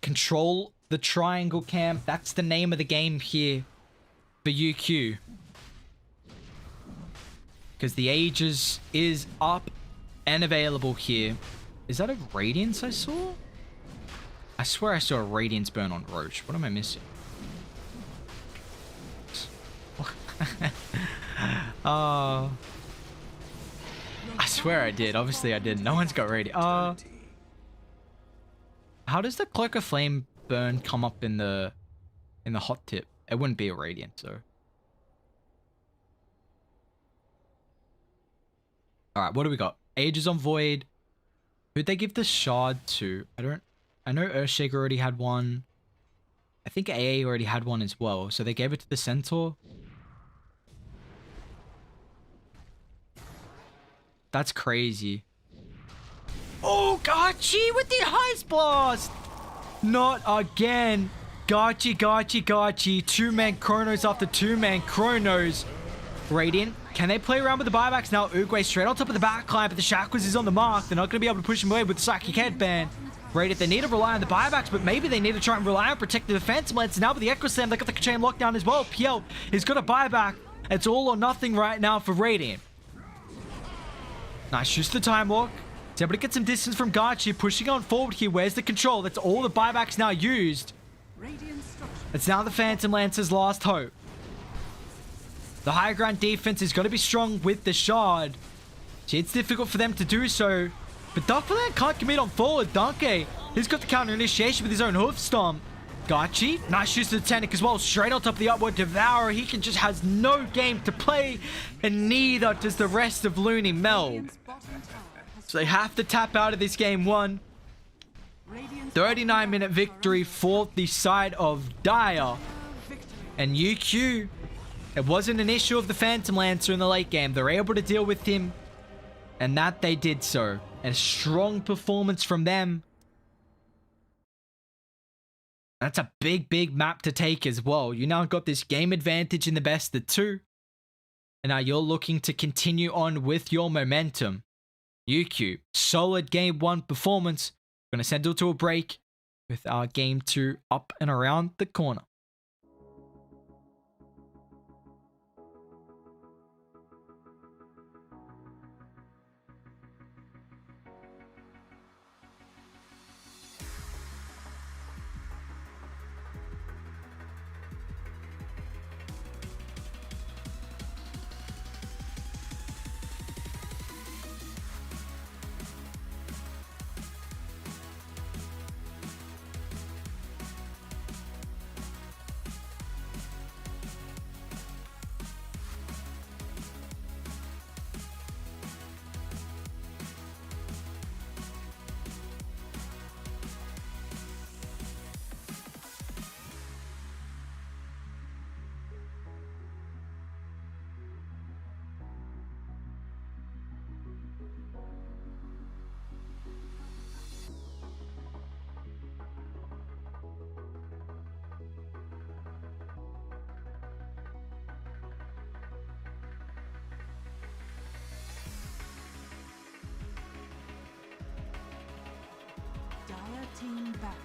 control the triangle camp. That's the name of the game here for UQ. Because the Aegis is up and available here. Is that a Radiance I saw? I swear I saw a Radiance burn on Roche. What am I missing? I swear I did. Obviously I did. No one's got Radiance. How does the Cloak of Flame burn come up in the hot tip? It wouldn't be a Radiant, so. Alright, what do we got? Ages on Void. Who'd they give the Shard to? I know Earthshaker already had one. I think AA already had one as well. So they gave it to the Centaur. That's crazy. Oh, Gachi with the Heist Blast! Not again. Gachi. 2-man Chronos after 2-man Chronos. Radiant, can they play around with the buybacks now? Uguay straight on top of the backline, but the Shackles is on the mark. They're not going to be able to push him away with the Psychic Headband. Radiant, they need to rely on the buybacks, but maybe they need to try and rely on protecting the Phantom Lance. Now with the Echo Slam, they got the chain lockdown as well. PL is got a buyback. It's all or nothing right now for Radiant. Nice, use the Time Walk. He's able to get some distance from Gachi, pushing on forward here. Where's the control? That's all the buybacks now used. It's now the Phantom Lance's last hope. The high ground defense is going to be strong with the Shard. See, it's difficult for them to do so. But Duffland can't commit on forward. Donkey, he's got the counter initiation with his own hoof stomp. Gachi, nice use of the Tenic as well. Straight on top of the upward Devourer. He just has no game to play. And neither does the rest of LoonyMelb. So they have to tap out of this game one. 39-minute victory for the side of Dire. And UQ, it wasn't an issue of the Phantom Lancer in the late game. They're able to deal with him. And that they did so. A strong performance from them. That's a big map to take as well. You now got this game advantage in the best of two. And now you're looking to continue on with your momentum. UQ, solid game one performance. We're going to send it to a break with our game two up and around the corner. Dire team back.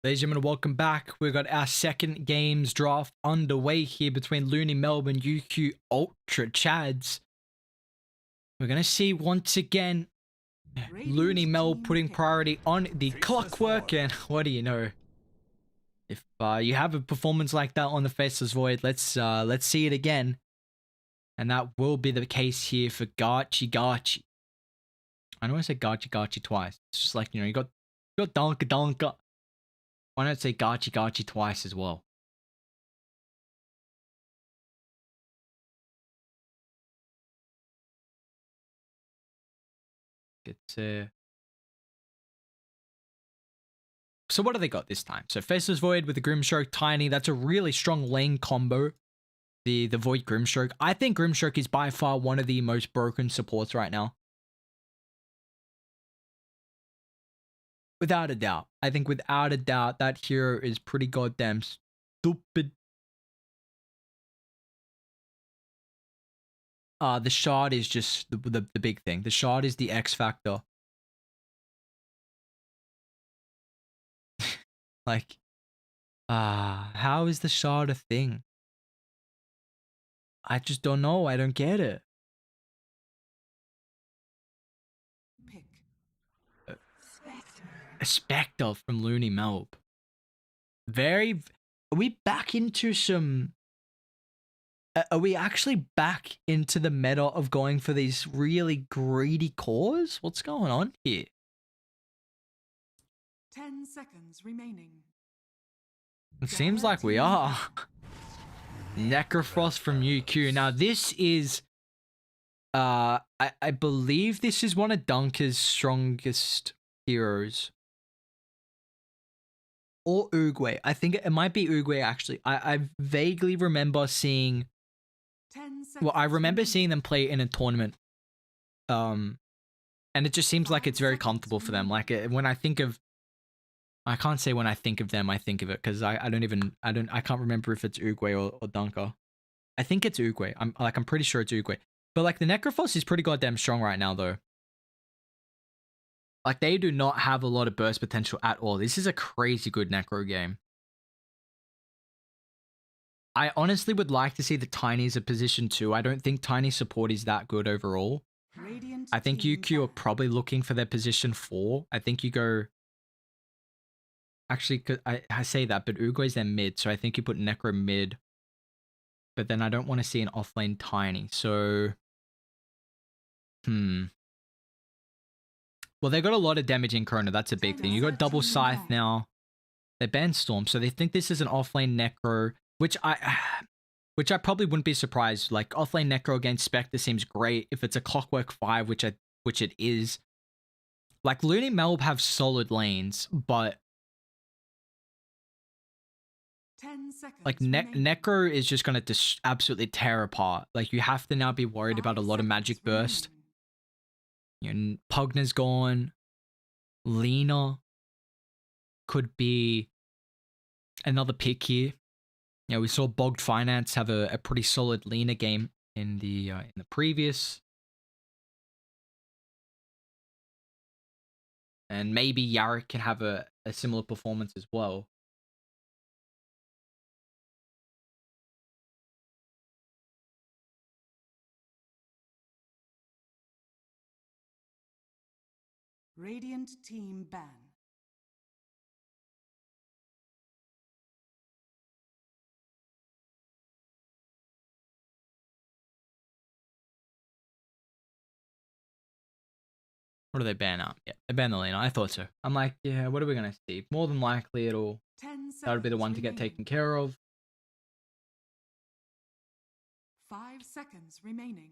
Ladies and gentlemen, welcome back. We've got our second games draft underway here between LoonyMelb and UQU Ultra Chads. We're going to see once again Radiant LoonyMelb team putting pick. priority on the clockwork, and what do you know? If you have a performance like that on the Faceless Void, let's see it again. And that will be the case here for Gachi Gachi. I know I said Gachi Gachi twice. It's just like, you know, you got Donka Donka. Why not say Gachi Gachi twice as well? It's So what do they got this time? So Faceless Void with the Grimstroke Tiny. That's a really strong lane combo. The Void Grimstroke. I think Grimstroke is by far one of the most broken supports right now. Without a doubt. I think without a doubt that hero is pretty goddamn stupid. The shard is just the big thing. The shard is the X factor. Like, how is the shard a thing? I just don't know. I don't get it. Pick. A Spectre from LoonyMelb. Are we back into some... Are we actually back into the meta of going for these really greedy cores? What's going on here? 10 seconds remaining. It seems like we are. Necrofrost from UQ. Now this is... I believe this is one of Dunker's strongest heroes. Or Uguay. I think it might be Uguay actually. I vaguely remember seeing... 10 seconds Well, I remember remaining. seeing them play in a tournament. And it just seems like it's very comfortable for them. Like when I think of... I can't say when I think of them, I think of it. Because I can't remember if it's Uguay or Dunker. I think it's Uguay. I'm pretty sure it's Uguay. But like the Necrophos is pretty goddamn strong right now though. Like they do not have a lot of burst potential at all. This is a crazy good Necro game. I honestly would like to see the Tinies at position 2. I don't think Tiny support is that good overall. Radiant I think team UQ are back. probably looking for their position 4. I think you go... Actually, I say that, but Uguay's their mid, so I think you put Necro mid. But then I don't want to see an offlane Tiny, so... Well, they got a lot of damage in Corona. That's a big thing. You got double Scythe now. They banned Storm, so they think this is an offlane Necro, which I probably wouldn't be surprised. Like offlane Necro against Spectre seems great if it's a Clockwork 5, which it is. Like LoonyMelb have solid lanes, but 10 seconds like remaining. Necro is just gonna absolutely tear apart. Like you have to now be worried about a 5 lot of seconds magic burst. remaining. You know, Pugna's gone. Lena could be another pick here. You know, we saw Bogged Finance have a pretty solid Lena game in the previous. And maybe Yarick can have a similar performance as well. Radiant team ban. What do they ban up? Yeah, they ban the Lena. I thought so. I'm like, yeah, what are we going to see? More than likely that'll be the one to get taken care of. 5 seconds remaining.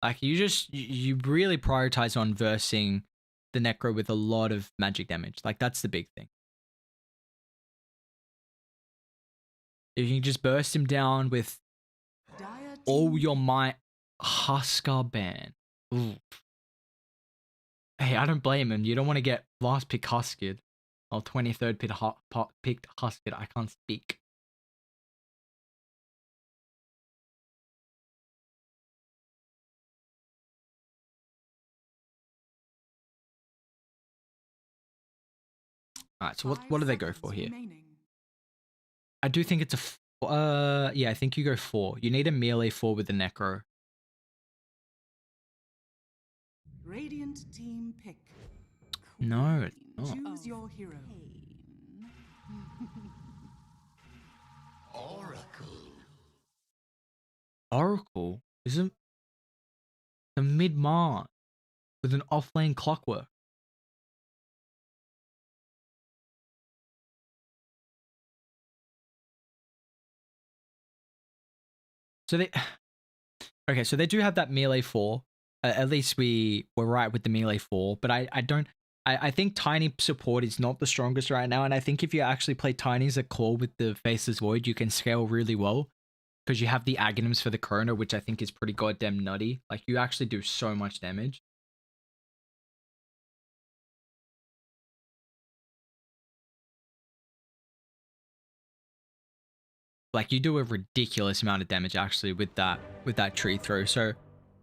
Like you really prioritize on versing the Necro with a lot of magic damage. Like that's the big thing. If you can just burst him down with Dire all team your might, Huskar ban. Ooh. Hey, I don't blame him. You don't want to get last pick Huskard or 23rd picked Huskard. I can't speak. All right, so what do they go for here? Remaining. I do think it's a yeah, I think you go 4. You need a melee 4 with the Necro. Radiant team pick. No, it's not. Choose your hero. Oracle isn't a mid-Mars with an offlane clockwork. So they, okay, so they do have that melee 4. At least we were right with the melee 4, but I think Tiny support is not the strongest right now, and I think if you actually play Tiny as a core with the Faceless Void, you can scale really well, because you have the Aghanims for the Corona, which I think is pretty goddamn nutty. Like, you actually do so much damage. Like, you do a ridiculous amount of damage actually with that tree throw. So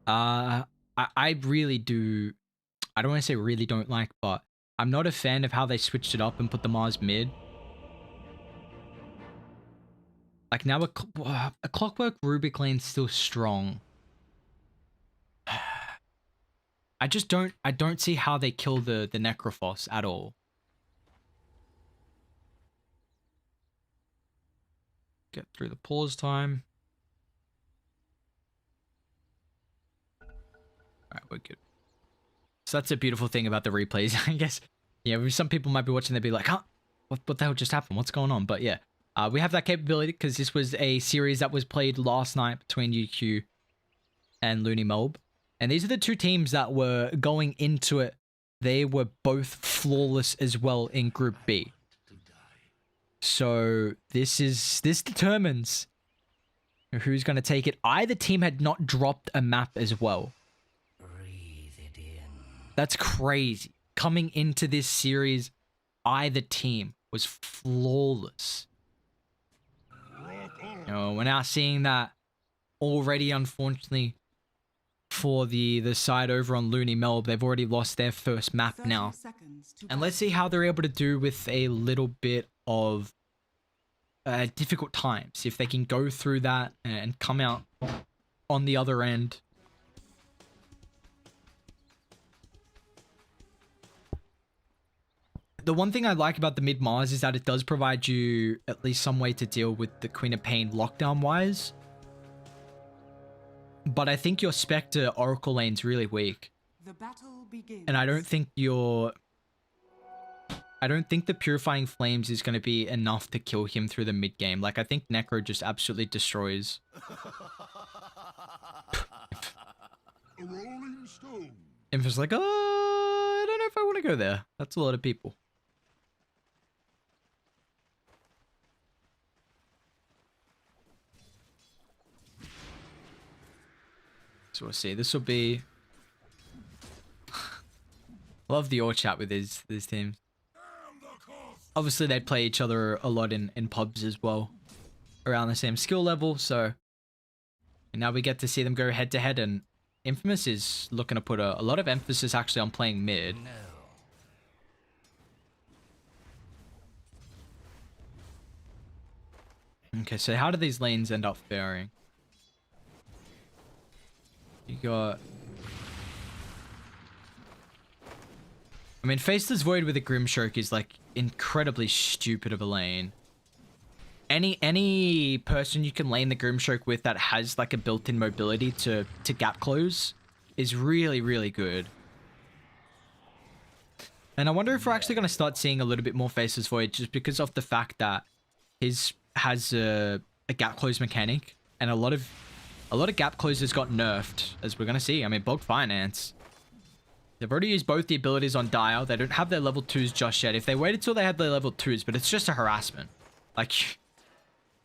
I really do, I don't want to say really don't like, but I'm not a fan of how they switched it up and put the Mars mid. Like, now a Clockwork Rubik lane's still strong. I don't see how they kill the Necrophos at all. Get through the pause time. Alright, we're good. So that's a beautiful thing about the replays, I guess. Yeah, some people might be watching, they'd be like, huh? What the hell just happened? What's going on? But yeah, we have that capability because this was a series that was played last night between UQ and LoonyMelb. And these are the two teams that were going into it. They were both flawless as well in Group B. So this determines who's going to take it. Either team had not dropped a map as well. Breathe it in. That's crazy. Coming into this series, either team was flawless. You know, we're now seeing that already, unfortunately, for the side over on LoonyMelb. They've already lost their first map now. And let's see how they're able to do with a little bit of difficult times. If they can go through that and come out on the other end. The one thing I like about the mid-Mars is that it does provide you at least some way to deal with the Queen of Pain lockdown-wise. But I think your Spectre Oracle lane's really weak. The battle begins. And I don't think the Purifying Flames is going to be enough to kill him through the mid game. Like, I think Necro just absolutely destroys. A rolling stone. Infa's like, oh, I don't know if I want to go there. That's a lot of people. So we'll see. This will be... Love the all chat with these teams. Obviously, they play each other a lot in pubs as well. Around the same skill level, so... And now we get to see them go head to head, and Infamous is looking to put a lot of emphasis actually on playing mid. No. Okay, so how do these lanes end up faring? You got... I mean, Faceless Void with a Grimstroke is like incredibly stupid of a lane. Any person you can lane the Grimstroke with that has like a built-in mobility to gap close is really, really good. And I wonder if we're actually going to start seeing a little bit more Faceless Void just because of the fact that his has a gap close mechanic, and a lot of gap closers got nerfed, as we're going to see. I mean, Bulk Finance. They've already used both the abilities on Dial. They don't have their level 2s just yet. If they waited till they had their level 2s, but it's just a harassment. Like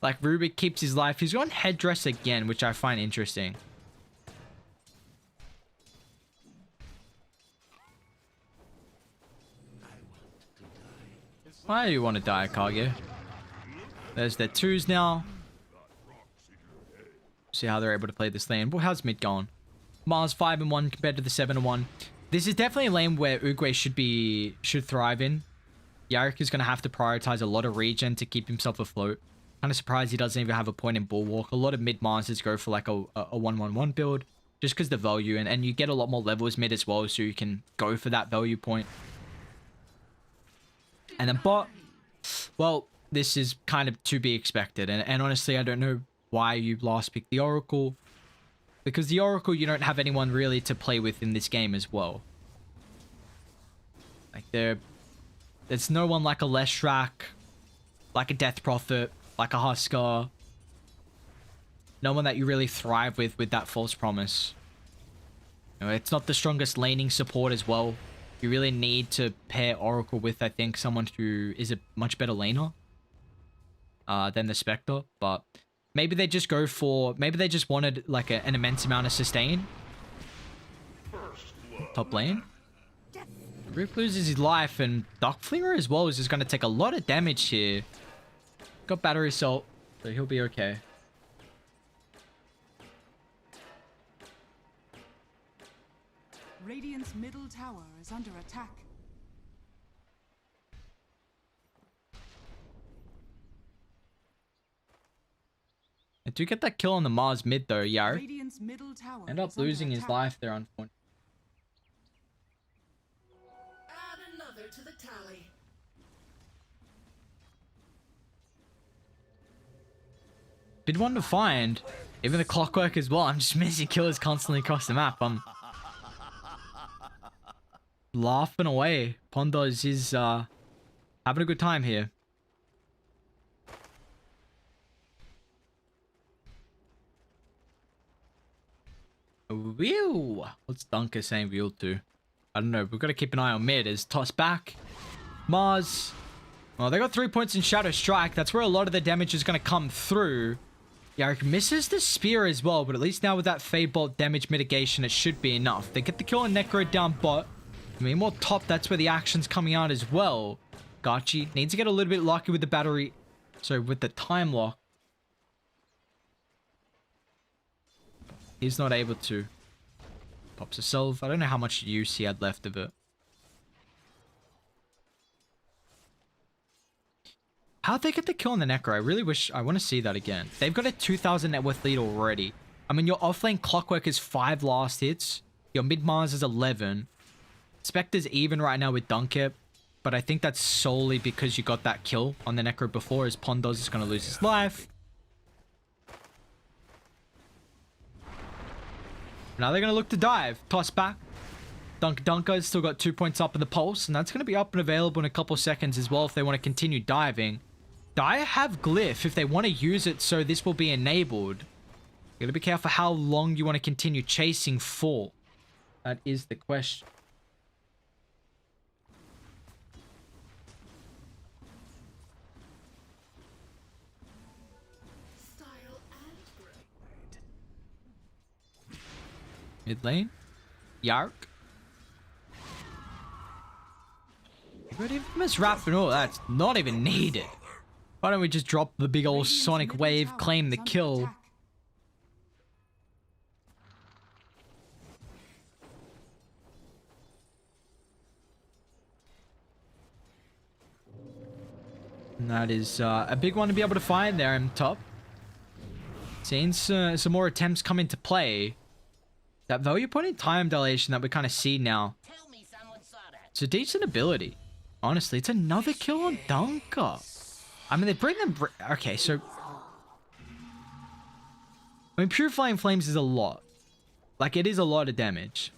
Rubik keeps his life. He's on Headdress again, which I find interesting. Why do you want to die, Kage? There's their 2s now. See how they're able to play this lane. Well, how's mid going? Mars 5-1 compared to the 7-1. This is definitely a lane where Uguay should thrive in. Yarick is going to have to prioritize a lot of regen to keep himself afloat. Kind of surprised he doesn't even have a point in Bulwark. A lot of mid-Marses go for like a 1-1-1 build. just because the value, and you get a lot more levels mid as well, so you can go for that value point. And then bot, well, this is kind of to be expected, and honestly, I don't know why you last picked the Oracle, because the Oracle, you don't have anyone really to play with in this game as well. Like, there's no one like a Leshrac, like a Death Prophet, like a Huskar. No one that you really thrive with that false promise. You know, it's not the strongest laning support as well. You really need to pair Oracle with, I think, someone who is a much better laner than the Spectre. But maybe they just go for... Maybe they just wanted like an immense amount of sustain. Top lane. Rip loses his life, and Darkflinger as well is just going to take a lot of damage here. Got battery salt, so he'll be okay. Radiant's middle tower is under attack. I do get that kill on the Mars mid though, Yark. Radiant's middle tower End up is under losing his attack. life there, unfortunately. Add another to the tally. Bid one to find. Even the clockwork as well. I'm just missing killers constantly across the map. I'm laughing away. Pondos is having a good time here. Whew. What's Dunker saying wheel to? I don't know. We've got to keep an eye on mid. Is toss back. Mars. Well, they got 3 points in Shadow Strike. That's where a lot of the damage is going to come through. Yarrick misses the spear as well, but at least now with that Fade Bolt damage mitigation, it should be enough. They get the kill on Necro down bot. I mean, more top, that's where the action's coming out as well. Gachi needs to get a little bit lucky with the battery. So with the time lock. He's not able to. Pops himself. I don't know how much use he had left of it. How'd they get the kill on the Necro? I really wish... I want to see that again. They've got a 2,000 net worth lead already. I mean, your offlane Clockwork is 5 last hits. Your mid-Mars is 11. Spectre's even right now with Dunkip. But I think that's solely because you got that kill on the Necro before, as Pondos is going to lose his life. Now they're going to look to dive. Toss back. Dunker's still got 2 points up in the pulse, and that's going to be up and available in a couple seconds as well if they want to continue diving. Dire have Glyph if they want to use it, so this will be enabled. You got to be careful how long you want to continue chasing for. That is the question. Style and grade. Mid lane. Yark. But infamous Rapid, oh, that's not even needed. Why don't we just drop the big old Radiant's Sonic middle Wave, tower claim the is under kill. attack. And that is a big one to be able to find there in top. Seeing some more attempts come into play. That value point in time dilation that we kind of see now. Tell me someone saw that. It's a decent ability. Honestly, it's another kill on Dunker. I mean, they bring them... Okay, so... I mean, Purifying Flames is a lot. Like, it is a lot of damage.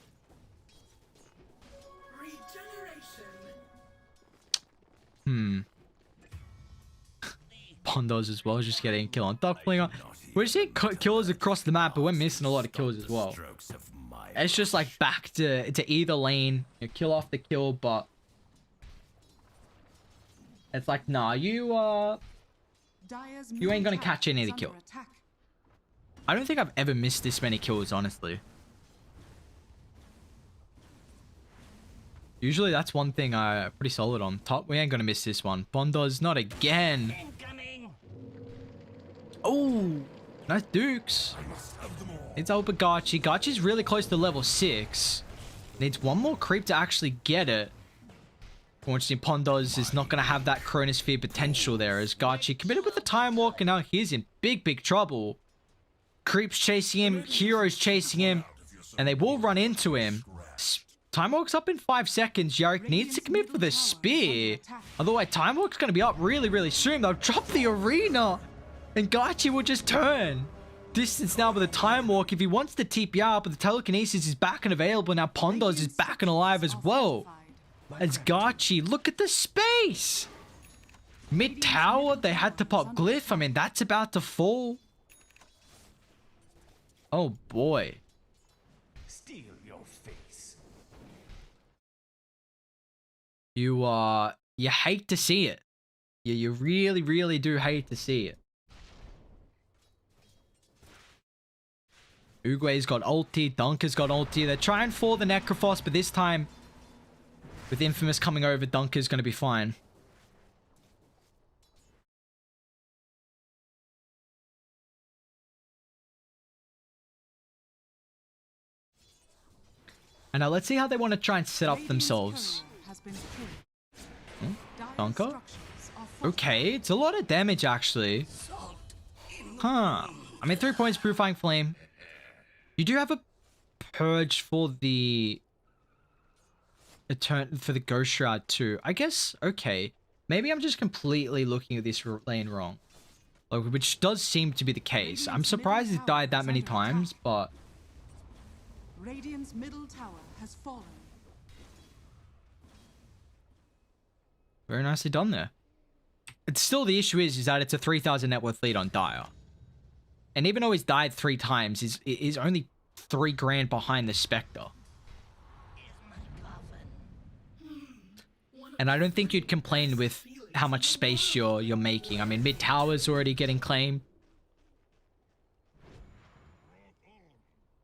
Regeneration. Pondos as well, just getting a kill on Darkflinger. We're seeing kills across the map, but we're missing a lot of kills as well. It's just like back to either lane. You know, kill off the kill, but... It's like, nah, you Dire's ain't middle gonna tower catch any of is the under kill. attack. I don't think I've ever missed this many kills, honestly. Usually that's one thing I'm pretty solid on. Top, we ain't gonna miss this one. Bondos, not again. Incoming. Oh, nice Dukes. It's open Gachi. Gachi's really close to level 6. Needs one more creep to actually get it. Unfortunately, Pondos is not going to have that Chronosphere potential there, as Gachi committed with the Time Walk, and now he's in big trouble. Creeps chasing him, heroes chasing him. and they will run into him. Time Walk's up in 5 seconds. Yarrick needs to commit with a spear. Otherwise, Time Walk's going to be up really, really soon. They'll drop the arena, and Gachi will just turn. Distance now with a Time Walk. If he wants to TP out, but the telekinesis is back and available. Now Pondos is back and alive as well. As Gachi, look at the space. Mid tower, they had to pop Glyph. I mean, that's about to fall. Oh boy. Steal your face. You hate to see it. You really, really do hate to see it. Uguay's got ulti, Dunker's got ulti. They're trying for the Necrophos, but this time, with Infamous coming over, Dunker's going to be fine. And now let's see how they want to try and set up themselves. Dunker? Okay, it's a lot of damage actually. Huh. I mean, 3 points, Purifying Flame. You do have a Purge for the Ghost Shroud too. I guess, okay. Maybe I'm just completely looking at this lane wrong. Like, which does seem to be the case. I'm surprised it died that many times, but... Radiant's middle tower has fallen. Very nicely done there. It's still, the issue is that it's a 3,000 net worth lead on Dire. And even though he's died 3 times, he's only 3 grand behind the Spectre. And I don't think you'd complain with how much space you're making. I mean, mid tower's already getting claimed.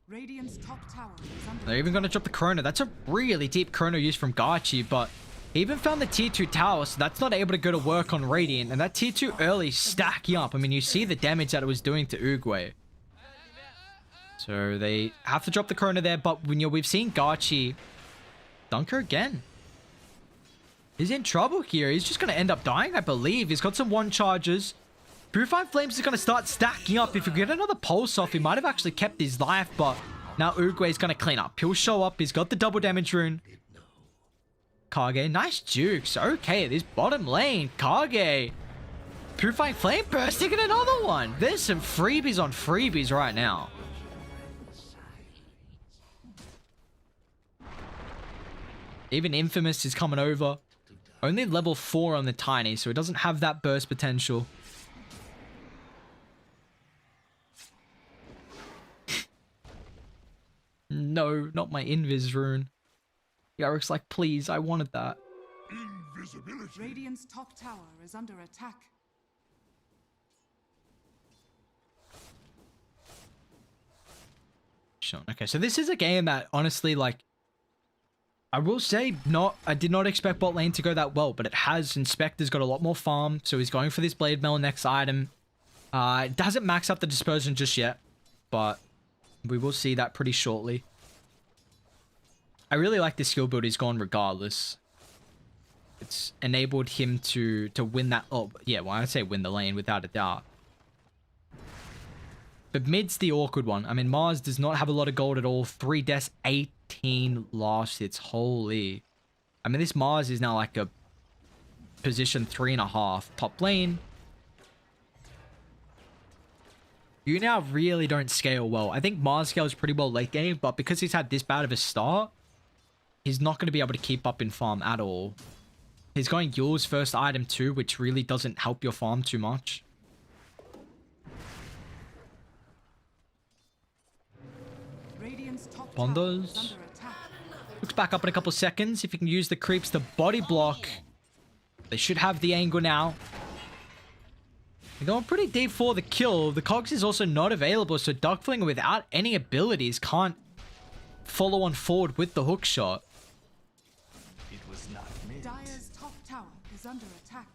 Radiant's top tower is under They're even going to drop the Chrono. That's a really deep Chrono use from Gachi, but he even found the tier 2 tower, so that's not able to go to work on Radiant. And that tier 2 early stacking up. I mean, you see the damage that it was doing to Uguay. So they have to drop the Chrono there, but when we've seen Gachi Dunker again. He's in trouble here. He's just going to end up dying, I believe. He's got some 1 charges. Purifying Flames is going to start stacking up. If you get another pulse off, he might have actually kept his life, but now Uguay's going to clean up. He'll show up. He's got the double damage rune. Kage, nice jukes. Okay, this bottom lane. Kage. Purifying Flame bursting in another one. There's some freebies on freebies right now. Even Infamous is coming over. Only level 4 on the Tiny, so it doesn't have that burst potential. No, not my Invis rune. Yarrick's like, please, I wanted that. Invisibility. Radiant's top tower is under attack. Sure. Okay, so this is a game that honestly, like, I will say, I did not expect bot lane to go that well, but it has. Inspector's got a lot more farm, so he's going for this Blade Mail next item. It doesn't max up the dispersion just yet, but we will see that pretty shortly. I really like the skill build he's gone regardless. It's enabled him to win that. Oh, yeah, well, I'd say win the lane without a doubt. But mid's the awkward one. I mean, Mars does not have a lot of gold at all. 3 deaths, 18 last hits. Holy. I mean, this Mars is now like a position 3.5. Top lane. You now really don't scale well. I think Mars scales pretty well late game, but because he's had this bad of a start, he's not going to be able to keep up in farm at all. He's going Yule's first item too, which really doesn't help your farm too much. Bondos. Looks back up in a couple seconds. If you can use the creeps to body block. They should have the angle now. They're going pretty deep for the kill. The Cogs is also not available, so Duckflinger without any abilities can't follow on forward with the hook shot. It was not meant. Dire's top tower is under attack.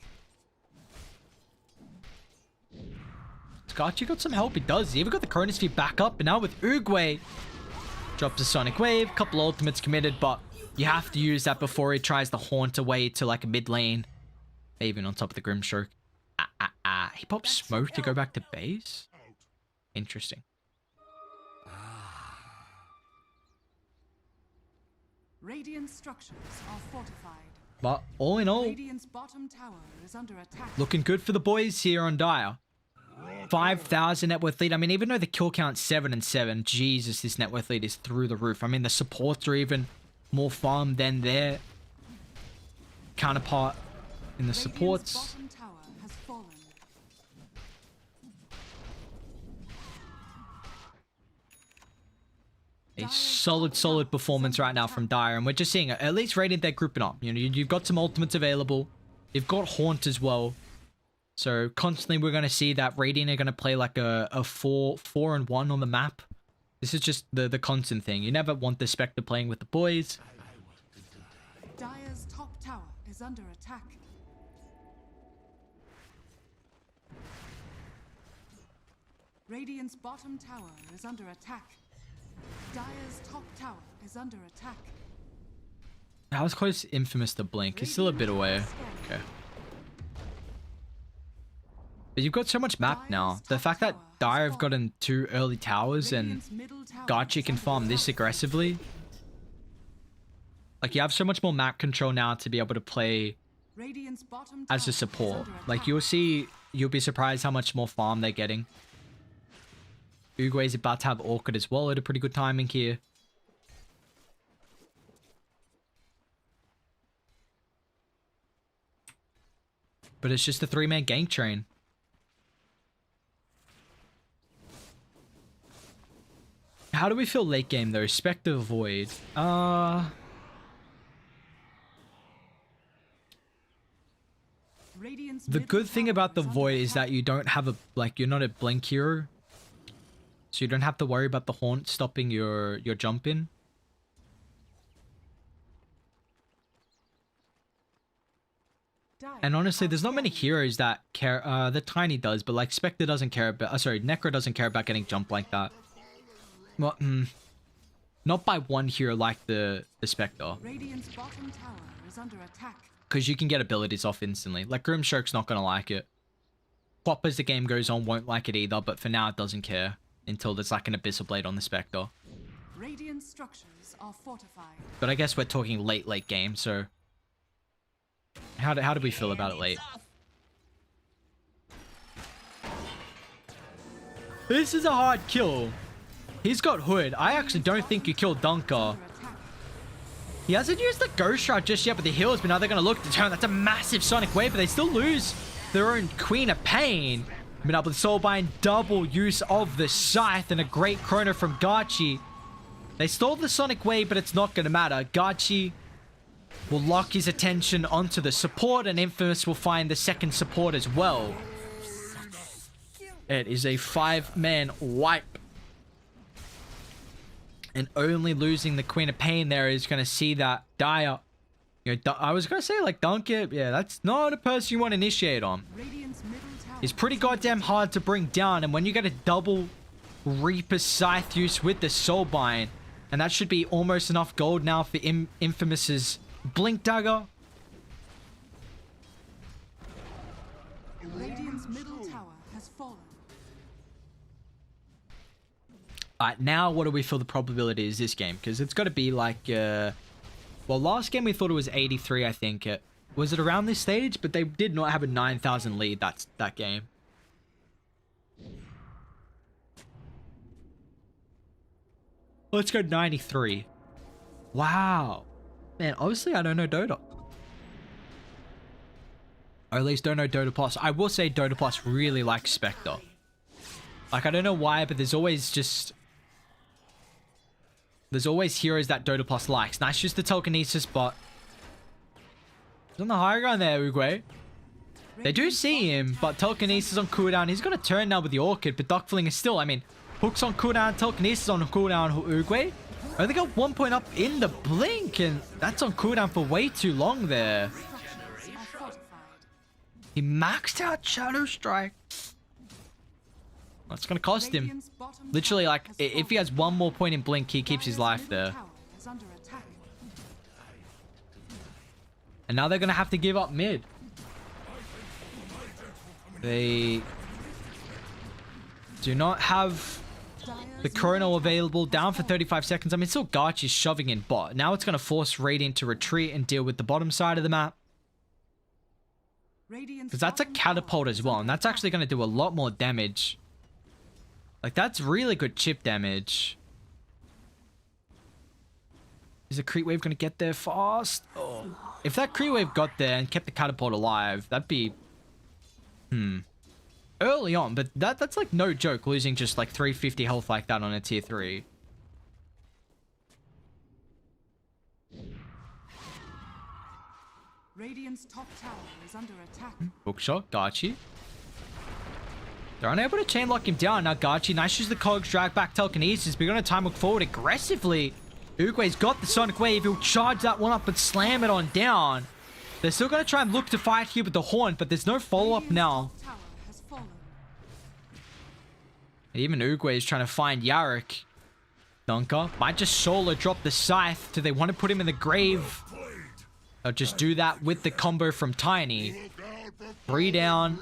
Scarchi got some help. He does. He even got the Chronosphere back up, and now with Uguay, drops a Sonic Wave, couple ultimates committed, but you have to use that before he tries to haunt away to like a mid lane. Even on top of the Grimstroke. He popped smoke to go back to base? Interesting. Radiant structures are fortified. But all in all, Radiant's bottom tower is under attack. looking good for the boys here on Dire. 5,000 net worth lead. I mean, even though the kill count's 7 and 7, Jesus, this net worth lead is through the roof. I mean, the supports are even more farm than their counterpart in the Radiant's supports. bottom tower has fallen. A solid performance right now from Dire, and we're just seeing at least Radiant, they're grouping up. You know, you've got some ultimates available. You've got Haunt as well. So constantly we're going to see that Radiant are going to play like a 4 and 1 on the map. This is just the constant thing. You never want the Spectre playing with the boys. Dire's top tower is under attack. Radiant's bottom tower is under attack. Dire's top tower is under attack. How close Infamous to blink? He's still a bit away. Okay. But you've got so much map now. The fact that Dire have gotten 2 early towers and Radiant's middle tower Gachi is can under farm this attack. aggressively. Like, you have so much more map control now to be able to play Radiant's bottom as tower a is support. under Like, attack. you'll be surprised how much more farm they're getting. Uguay's about to have Orchid as well at a pretty good timing here. But it's just a 3-man gank train. How do we feel late game though? Spectre Void. Radiant's The middle good thing tower about the is under Void is attack. that you don't have a, like, you're not a blink hero. So you don't have to worry about the Haunt stopping your jump in. Dire And honestly, there's not many outstanding. heroes that care. The Tiny does, but like Spectre doesn't care about. Sorry, Necro doesn't care about getting jumped like that. Well, not by one hero like the Spectre, Radiant's bottom tower is under attack. because you can get abilities off instantly. Like Grimstroke's not gonna like it. Pop as the game goes on won't like it either, but for now it doesn't care until there's like an Abyssal Blade on the Spectre. Radiant structures are fortified. But I guess we're talking late game, so how do we feel about it late? This is a hard kill. He's got Hood. I actually don't think you killed Dunker. Under attack. He hasn't used the Ghost Shroud just yet with the heals, but now they're going to look to turn. That's a massive Sonic Wave, but they still lose their own Queen of Pain. Been able to Soulbind, double use of the Scythe, and a great Chrono from Gachi. They stole the Sonic Wave, but it's not going to matter. Gachi will lock his attention onto the support, and Infamous will find the second support as well. It is a 5-man wipe. And only losing the Queen of Pain there is going to see that Dire. You know, I was going to say, like, Dunker. Yeah, that's not a person you want to initiate on. Radiant's middle tower He's pretty is under goddamn attack. hard to bring down. And when you get a double Reaper Scythe use with the Soulbind, and that should be almost enough gold now for Infamous's Blink Dagger. Radiant's middle tower has fallen. Alright, now what do we feel the probability is this game? Because it's got to be like, well, last game we thought it was 83, I think. Was it around this stage? But they did not have a 9,000 lead that game. Let's go 93. Wow. Man, obviously I don't know Dota. Or at least don't know Dota Plus. I will say Dota Plus really likes Spectre. Like, I don't know why, but there's always heroes that Dota Plus likes. Nice use the telekinesis, but he's on the higher ground there, Uguay. They do see him, but telekinesis on cooldown. He's got a turn now with the Orchid, but Duckfling is still, I mean, hooks on cooldown, telekinesis on cooldown, Uguay. Only got 1 point up in the blink, and that's on cooldown for way too long there. Structures are fortified. He maxed out Shadow Strike. That's gonna cost him. Radiant's bottom Literally, tower like, has if he fallen. has one more point in blink, he keeps his Dire's life middle there. tower is under attack. And now they're gonna have to give up mid. They do not have The Chrono available, down for 35 seconds. I mean, still Garchi's shoving in bot. Now it's going to force Radiant to retreat and deal with the bottom side of the map. Because that's a catapult as well, and that's actually going to do a lot more damage. Like, that's really good chip damage. Is the creep wave going to get there fast? Oh. If that creep wave got there and kept the catapult alive, that'd be... early on, but that's like no joke, losing just like 350 health like that on a tier 3. Radiant's top tower is under attack. Hookshot, Garchi. They're unable to chain lock him down. Now Garchi, nice use the cogs, drag back telekinesis. We're going to time look forward aggressively. UQU's got the Sonic Wave. He'll charge that one up and slam it on down. They're still going to try and look to fight here with the Horn, but there's no follow-up now. Tower has fallen. Even UQU is trying to find Yarrick. Dunker might just solo drop the Scythe. Do they want to put him in the grave? They'll just do that with the combo from Tiny. 3 down.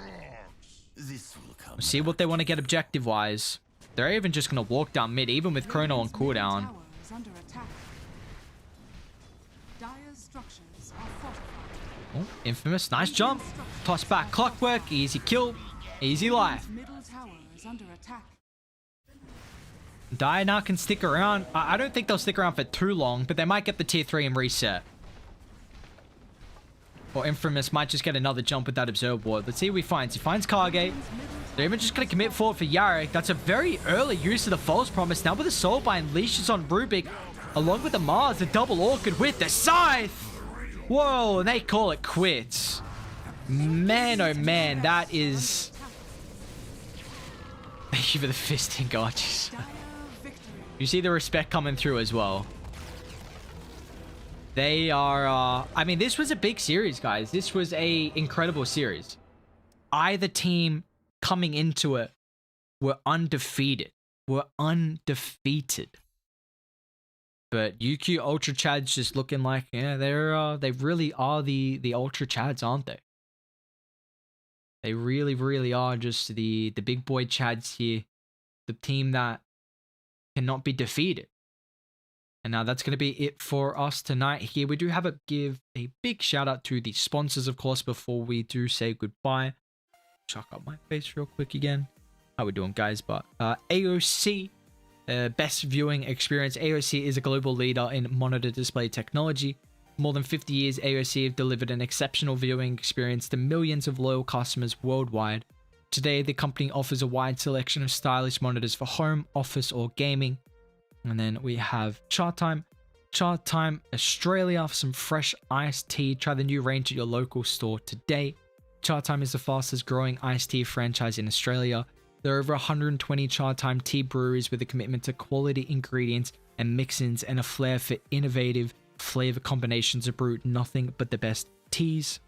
We'll see what they want to get objective-wise. They're even just going to walk down mid, even with Chrono on cooldown. Tower is under attack. Dire's structures are fortified. Oh, Infamous, nice jump. Toss back Clockwork, easy kill, easy life. Middle tower is under attack. Dire now can stick around. I don't think they'll stick around for too long, but they might get the tier 3 and reset. Or Infamous might just get another jump with that Observe Ward. Let's see who he finds. He finds Kage. They're even just going to commit for it for Yarrick. That's a very early use of the False Promise. Now with the Soulbind, leashes on Rubik, along with the Mars, the double Orchid with the Scythe. Whoa, and they call it quits. Man, oh man, that is... Thank you for the fisting, Garchis. You see the respect coming through as well. They are, I mean, this was a big series, guys. This was a incredible series. Either team coming into it were undefeated. But UQU Ultra Chads just looking like, yeah, they really are the Ultra Chads, aren't they? They really, really are just the big boy Chads here. The team that cannot be defeated. And now that's going to be it for us tonight here. We do have to give a big shout out to the sponsors, of course, before we do say goodbye. Chuck up my face real quick again. How we doing, guys? But AOC, best viewing experience. AOC is a global leader in monitor display technology. For more than 50 years, AOC have delivered an exceptional viewing experience to millions of loyal customers worldwide. Today, the company offers a wide selection of stylish monitors for home, office, or gaming. And then we have Chatime Australia for some fresh iced tea. Try the new range at your local store today. Chatime is the fastest growing iced tea franchise in Australia. There are over 120 Chatime tea breweries with a commitment to quality ingredients and mix-ins and a flair for innovative flavor combinations to brew nothing but the best teas.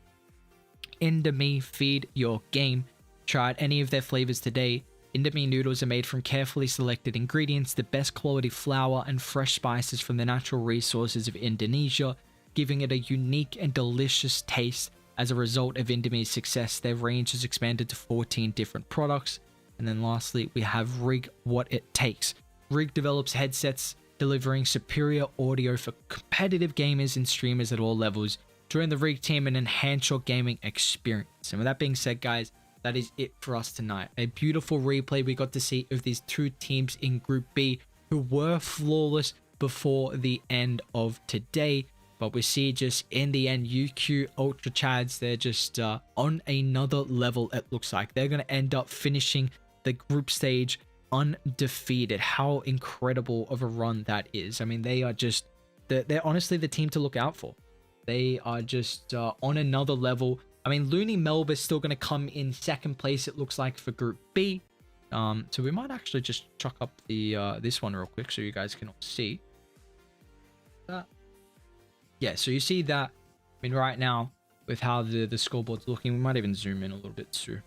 Indomie, feed your game. Try out any of their flavors today. Indomie noodles are made from carefully selected ingredients, the best quality flour and fresh spices from the natural resources of Indonesia, giving it a unique and delicious taste. As a result of Indomie's success, their range has expanded to 14 different products. And then lastly, we have Rig What It Takes. Rig develops headsets, delivering superior audio for competitive gamers and streamers at all levels. Join the Rig team and enhance your gaming experience. And with that being said, guys, that is it for us tonight. A beautiful replay we got to see of these two teams in Group B who were flawless before the end of today. But we see just in the end, UQU Ultra Chads, they're just on another level, it looks like. They're going to end up finishing the group stage undefeated. How incredible of a run that is. I mean, they are just, they're honestly the team to look out for. They are just on another level. I mean, LoonyMelb is still going to come in second place, it looks like, for Group B. So we might actually just chuck up the this one real quick so you guys can all see. Yeah, so you see that. I mean, right now, with how the scoreboard's looking, we might even zoom in a little bit too.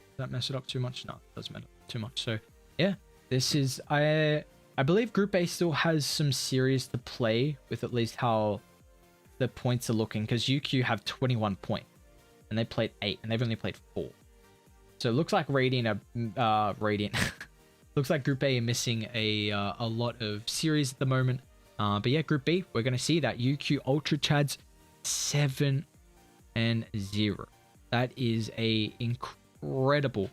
Does that mess it up too much? No, it doesn't matter too much. So, yeah, this is... I believe Group A still has some series to play with, at least how the points are looking, because UQU have 21 points and they played 8 and they've only played 4. So it looks like Radiant looks like Group A are missing a lot of series at the moment. But yeah, Group B, we're going to see that UQ Ultra Chads 7-0. That is a incredible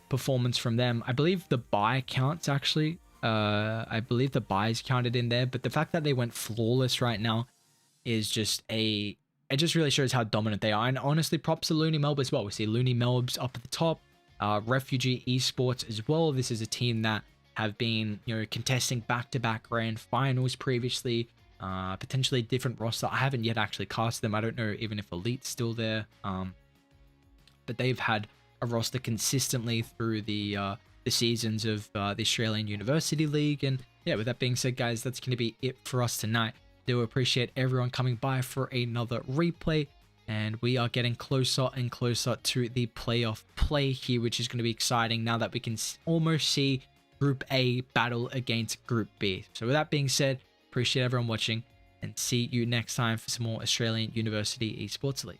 performance from them. I believe the bye counts actually. I believe the buys counted in there, but the fact that they went flawless right now is just it just really shows how dominant they are. And honestly, props to LoonyMelb as well. We see LoonyMelb's up at the top, UQU Esports as well. This is a team that have been, you know, contesting back-to-back grand finals previously, potentially different roster. I haven't yet actually cast them. I don't know even if Elite's still there, but they've had a roster consistently through the seasons of the Australian University League. And yeah, with that being said, guys, that's going to be it for us tonight. Do appreciate everyone coming by for another replay, and we are getting closer and closer to the playoff play here, which is going to be exciting now that we can almost see Group A battle against Group B. So with that being said, appreciate everyone watching, and see you next time for some more Australian University Esports League.